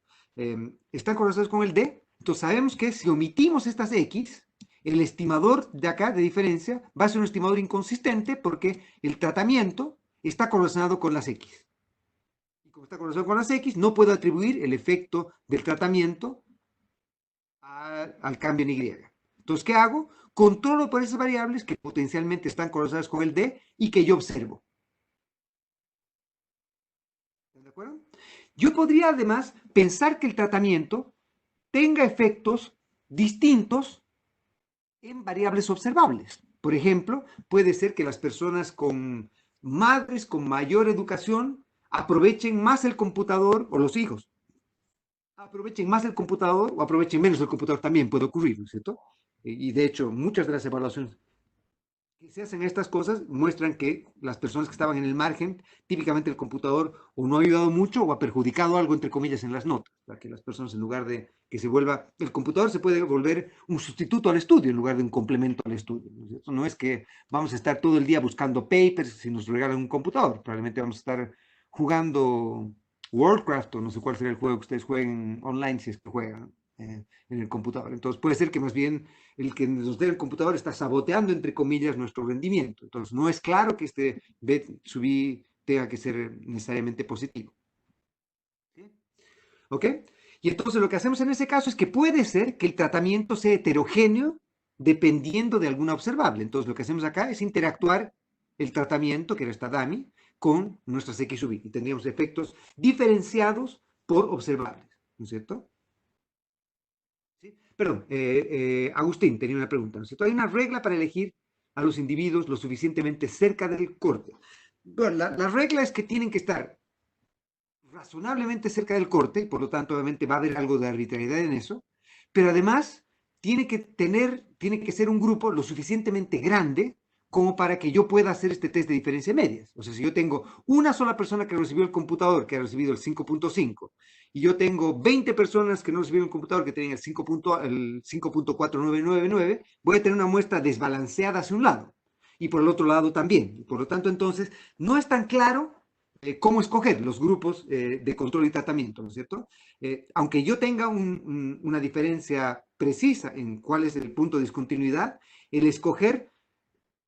Están correlacionadas con el D, entonces sabemos que si omitimos estas X, el estimador de acá de diferencia va a ser un estimador inconsistente porque el tratamiento está correlacionado con las X. Y como está correlacionado con las X, no puedo atribuir el efecto del tratamiento al cambio en Y. Entonces, ¿qué hago? Controlo por esas variables que potencialmente están correlacionadas con el D y que yo observo. ¿De acuerdo? Yo podría además pensar que el tratamiento tenga efectos distintos en variables observables. Por ejemplo, puede ser que las personas con madres con mayor educación aprovechen más el computador, o los hijos aprovechen más el computador o aprovechen menos el computador, también puede ocurrir, ¿no es cierto? Y de hecho, muchas de las evaluaciones que se hacen estas cosas muestran que las personas que estaban en el margen, típicamente el computador o no ha ayudado mucho o ha perjudicado algo, entre comillas, en las notas. Para que las personas, en lugar de que se vuelva, el computador se puede volver un sustituto al estudio en lugar de un complemento al estudio. ¿No es cierto? No es que vamos a estar todo el día buscando papers si nos regalan un computador. Probablemente vamos a estar jugando Warcraft o no sé cuál será el juego que ustedes jueguen online si es que juegan en el computador. Entonces puede ser que más bien el que nos dé el computador está saboteando, entre comillas, nuestro rendimiento. Entonces no es claro que este B sub I tenga que ser necesariamente positivo. ¿Ok? Y entonces lo que hacemos en ese caso es que puede ser que el tratamiento sea heterogéneo dependiendo de alguna observable. Entonces lo que hacemos acá es interactuar el tratamiento, que era esta DAMI, con nuestras X sub I. Y tendríamos efectos diferenciados por observables. ¿No es cierto? ¿Sí? Perdón, Agustín tenía una pregunta, ¿no es cierto? Hay una regla para elegir a los individuos lo suficientemente cerca del corte. Bueno, la regla es que tienen que estar razonablemente cerca del corte, por lo tanto, obviamente va a haber algo de arbitrariedad en eso, pero además tiene que ser un grupo lo suficientemente grande como para que yo pueda hacer este test de diferencia medias. O sea, si yo tengo una sola persona que recibió el computador, que ha recibido el 5.5, y yo tengo 20 personas que no recibieron el computador, que tienen el 5.4999, voy a tener una muestra desbalanceada hacia un lado, y por el otro lado también. Y por lo tanto, entonces, no es tan claro cómo escoger los grupos de control y tratamiento, ¿no es cierto? Aunque yo tenga una diferencia precisa en cuál es el punto de discontinuidad, el escoger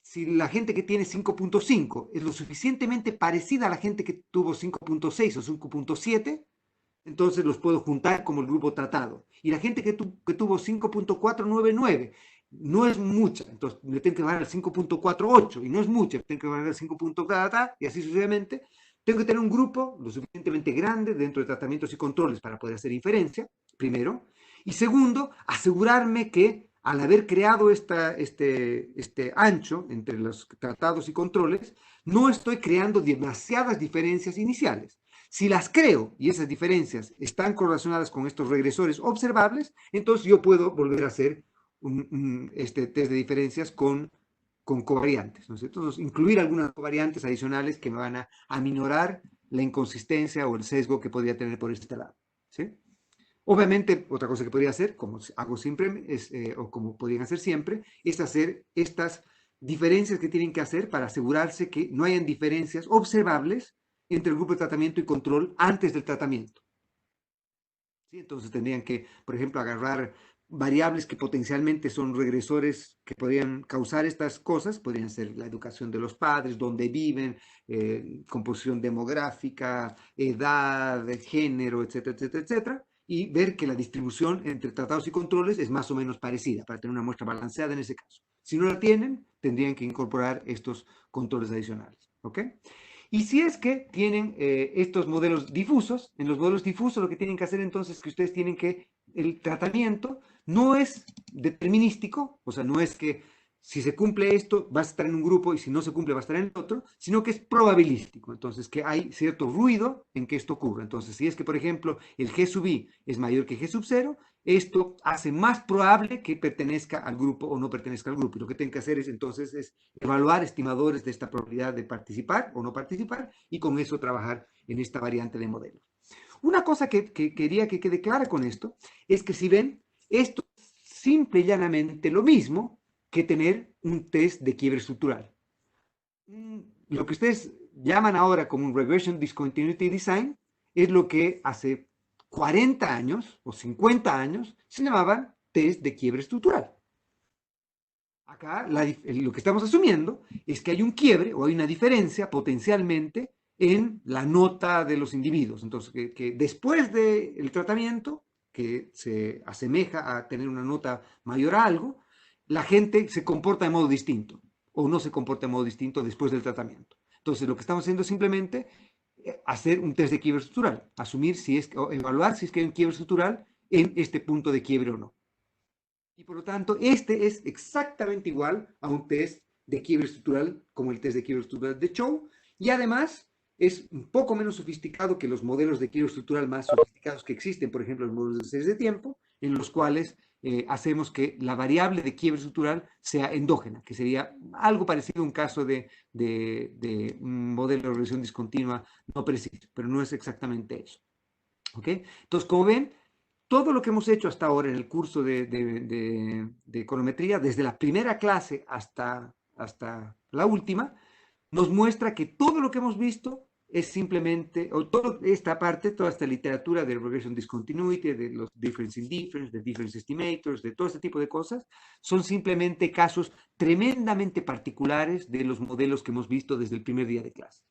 si la gente que tiene 5.5 es lo suficientemente parecida a la gente que tuvo 5.6 o 5.7, entonces los puedo juntar como el grupo tratado. Y la gente que tuvo 5.499 no es mucha, entonces le tengo que bajar al 5.48 y no es mucha, tengo que bajar al 5. Y así sucesivamente. Tengo que tener un grupo lo suficientemente grande dentro de tratamientos y controles para poder hacer inferencia, primero. Y segundo, asegurarme que al haber creado este ancho entre los tratados y controles, no estoy creando demasiadas diferencias iniciales. Si las creo y esas diferencias están correlacionadas con estos regresores observables, entonces yo puedo volver a hacer este test de diferencias con covariantes, ¿no es cierto? Entonces, incluir algunas covariantes adicionales que me van a aminorar la inconsistencia o el sesgo que podría tener por este lado, ¿sí? Obviamente, otra cosa que podría hacer, como hago siempre, o como podrían hacer siempre, es hacer estas diferencias que tienen que hacer para asegurarse que no hayan diferencias observables entre el grupo de tratamiento y control antes del tratamiento. ¿Sí? Entonces tendrían que, por ejemplo, agarrar variables que potencialmente son regresores que podrían causar estas cosas, podrían ser la educación de los padres, dónde viven, composición demográfica, edad, género, etcétera, etcétera, etcétera, y ver que la distribución entre tratados y controles es más o menos parecida para tener una muestra balanceada en ese caso. Si no la tienen, tendrían que incorporar estos controles adicionales. ¿Ok? Y si es que tienen estos modelos difusos, en los modelos difusos lo que tienen que hacer entonces es que ustedes tienen que, el tratamiento no es determinístico, o sea, no es que si se cumple esto vas a estar en un grupo y si no se cumple va a estar en el otro, sino que es probabilístico, entonces que hay cierto ruido en que esto ocurra. Entonces, si es que, por ejemplo, el G sub i es mayor que G sub 0, esto hace más probable que pertenezca al grupo o no pertenezca al grupo. Y lo que tienen que hacer es entonces es evaluar estimadores de esta probabilidad de participar o no participar y con eso trabajar en esta variante de modelos. Una cosa que quería que quede clara con esto es que si ven, esto es simple y llanamente lo mismo que tener un test de quiebre estructural. Lo que ustedes llaman ahora como un Regression Discontinuity Design es lo que hace 40 años o 50 años se llamaban test de quiebre estructural. Acá lo que estamos asumiendo es que hay un quiebre o hay una diferencia potencialmente en la nota de los individuos. Entonces, que después del tratamiento, que se asemeja a tener una nota mayor a algo, la gente se comporta de modo distinto o no se comporta de modo distinto después del tratamiento. Entonces, lo que estamos haciendo es simplemente hacer un test de quiebre estructural, asumir si es, o evaluar si es que hay un quiebre estructural en este punto de quiebre o no. Y por lo tanto, este es exactamente igual a un test de quiebre estructural como el test de quiebre estructural de Chow. Y además es un poco menos sofisticado que los modelos de quiebre estructural más sofisticados que existen, por ejemplo, los modelos de series de tiempo, en los cuales hacemos que la variable de quiebre estructural sea endógena, que sería algo parecido a un caso de un modelo de regresión discontinua no preciso, pero no es exactamente eso. ¿Ok? Entonces, como ven, todo lo que hemos hecho hasta ahora en el curso de econometría, desde la primera clase hasta la última, nos muestra que todo lo que hemos visto es simplemente, o toda esta parte, toda esta literatura de regression discontinuity, de los difference indifference, de difference estimators, de todo este tipo de cosas, son simplemente casos tremendamente particulares de los modelos que hemos visto desde el primer día de clase.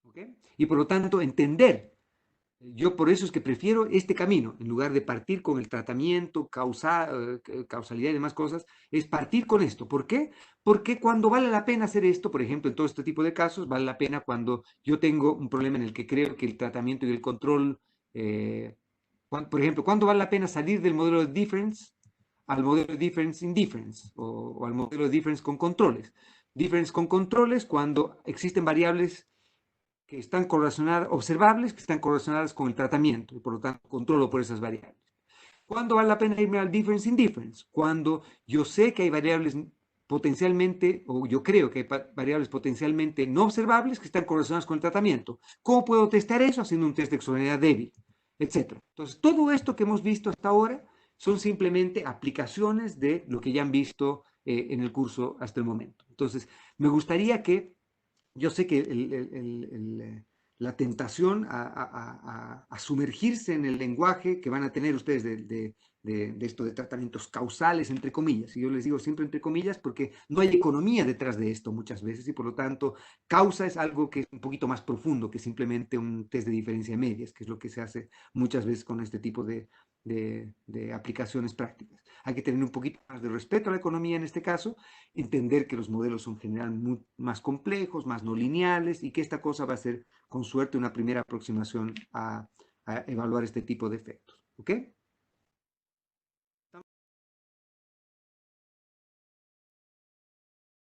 ¿Ok? Y por lo tanto, entender. Yo por eso es que prefiero este camino, en lugar de partir con el tratamiento, causalidad y demás cosas, es partir con esto. ¿Por qué? Porque cuando vale la pena hacer esto, por ejemplo, en todo este tipo de casos, vale la pena cuando yo tengo un problema en el que creo que el tratamiento y el control, por ejemplo, ¿cuándo vale la pena salir del modelo de difference al modelo de difference indifference o al modelo de difference con controles? Difference con controles cuando existen variables que están correlacionadas, observables, que están correlacionadas con el tratamiento y por lo tanto controlo por esas variables. ¿Cuándo vale la pena irme al difference indifference? Cuando yo sé que hay variables potencialmente, o yo creo que hay variables potencialmente no observables que están correlacionadas con el tratamiento. ¿Cómo puedo testar eso? Haciendo un test de exogeneidad débil, etcétera. Entonces, todo esto que hemos visto hasta ahora son simplemente aplicaciones de lo que ya han visto en el curso hasta el momento. Entonces, me gustaría que yo sé que la tentación a sumergirse en el lenguaje que van a tener ustedes de esto de tratamientos causales, entre comillas, y yo les digo siempre entre comillas porque no hay economía detrás de esto muchas veces y por lo tanto causa es algo que es un poquito más profundo que simplemente un test de diferencia de medias, que es lo que se hace muchas veces con este tipo de aplicaciones prácticas. Hay que tener un poquito más de respeto a la economía en este caso, entender que los modelos son en general más complejos, más no lineales y que esta cosa va a ser con suerte una primera aproximación a evaluar este tipo de efectos. ¿Ok?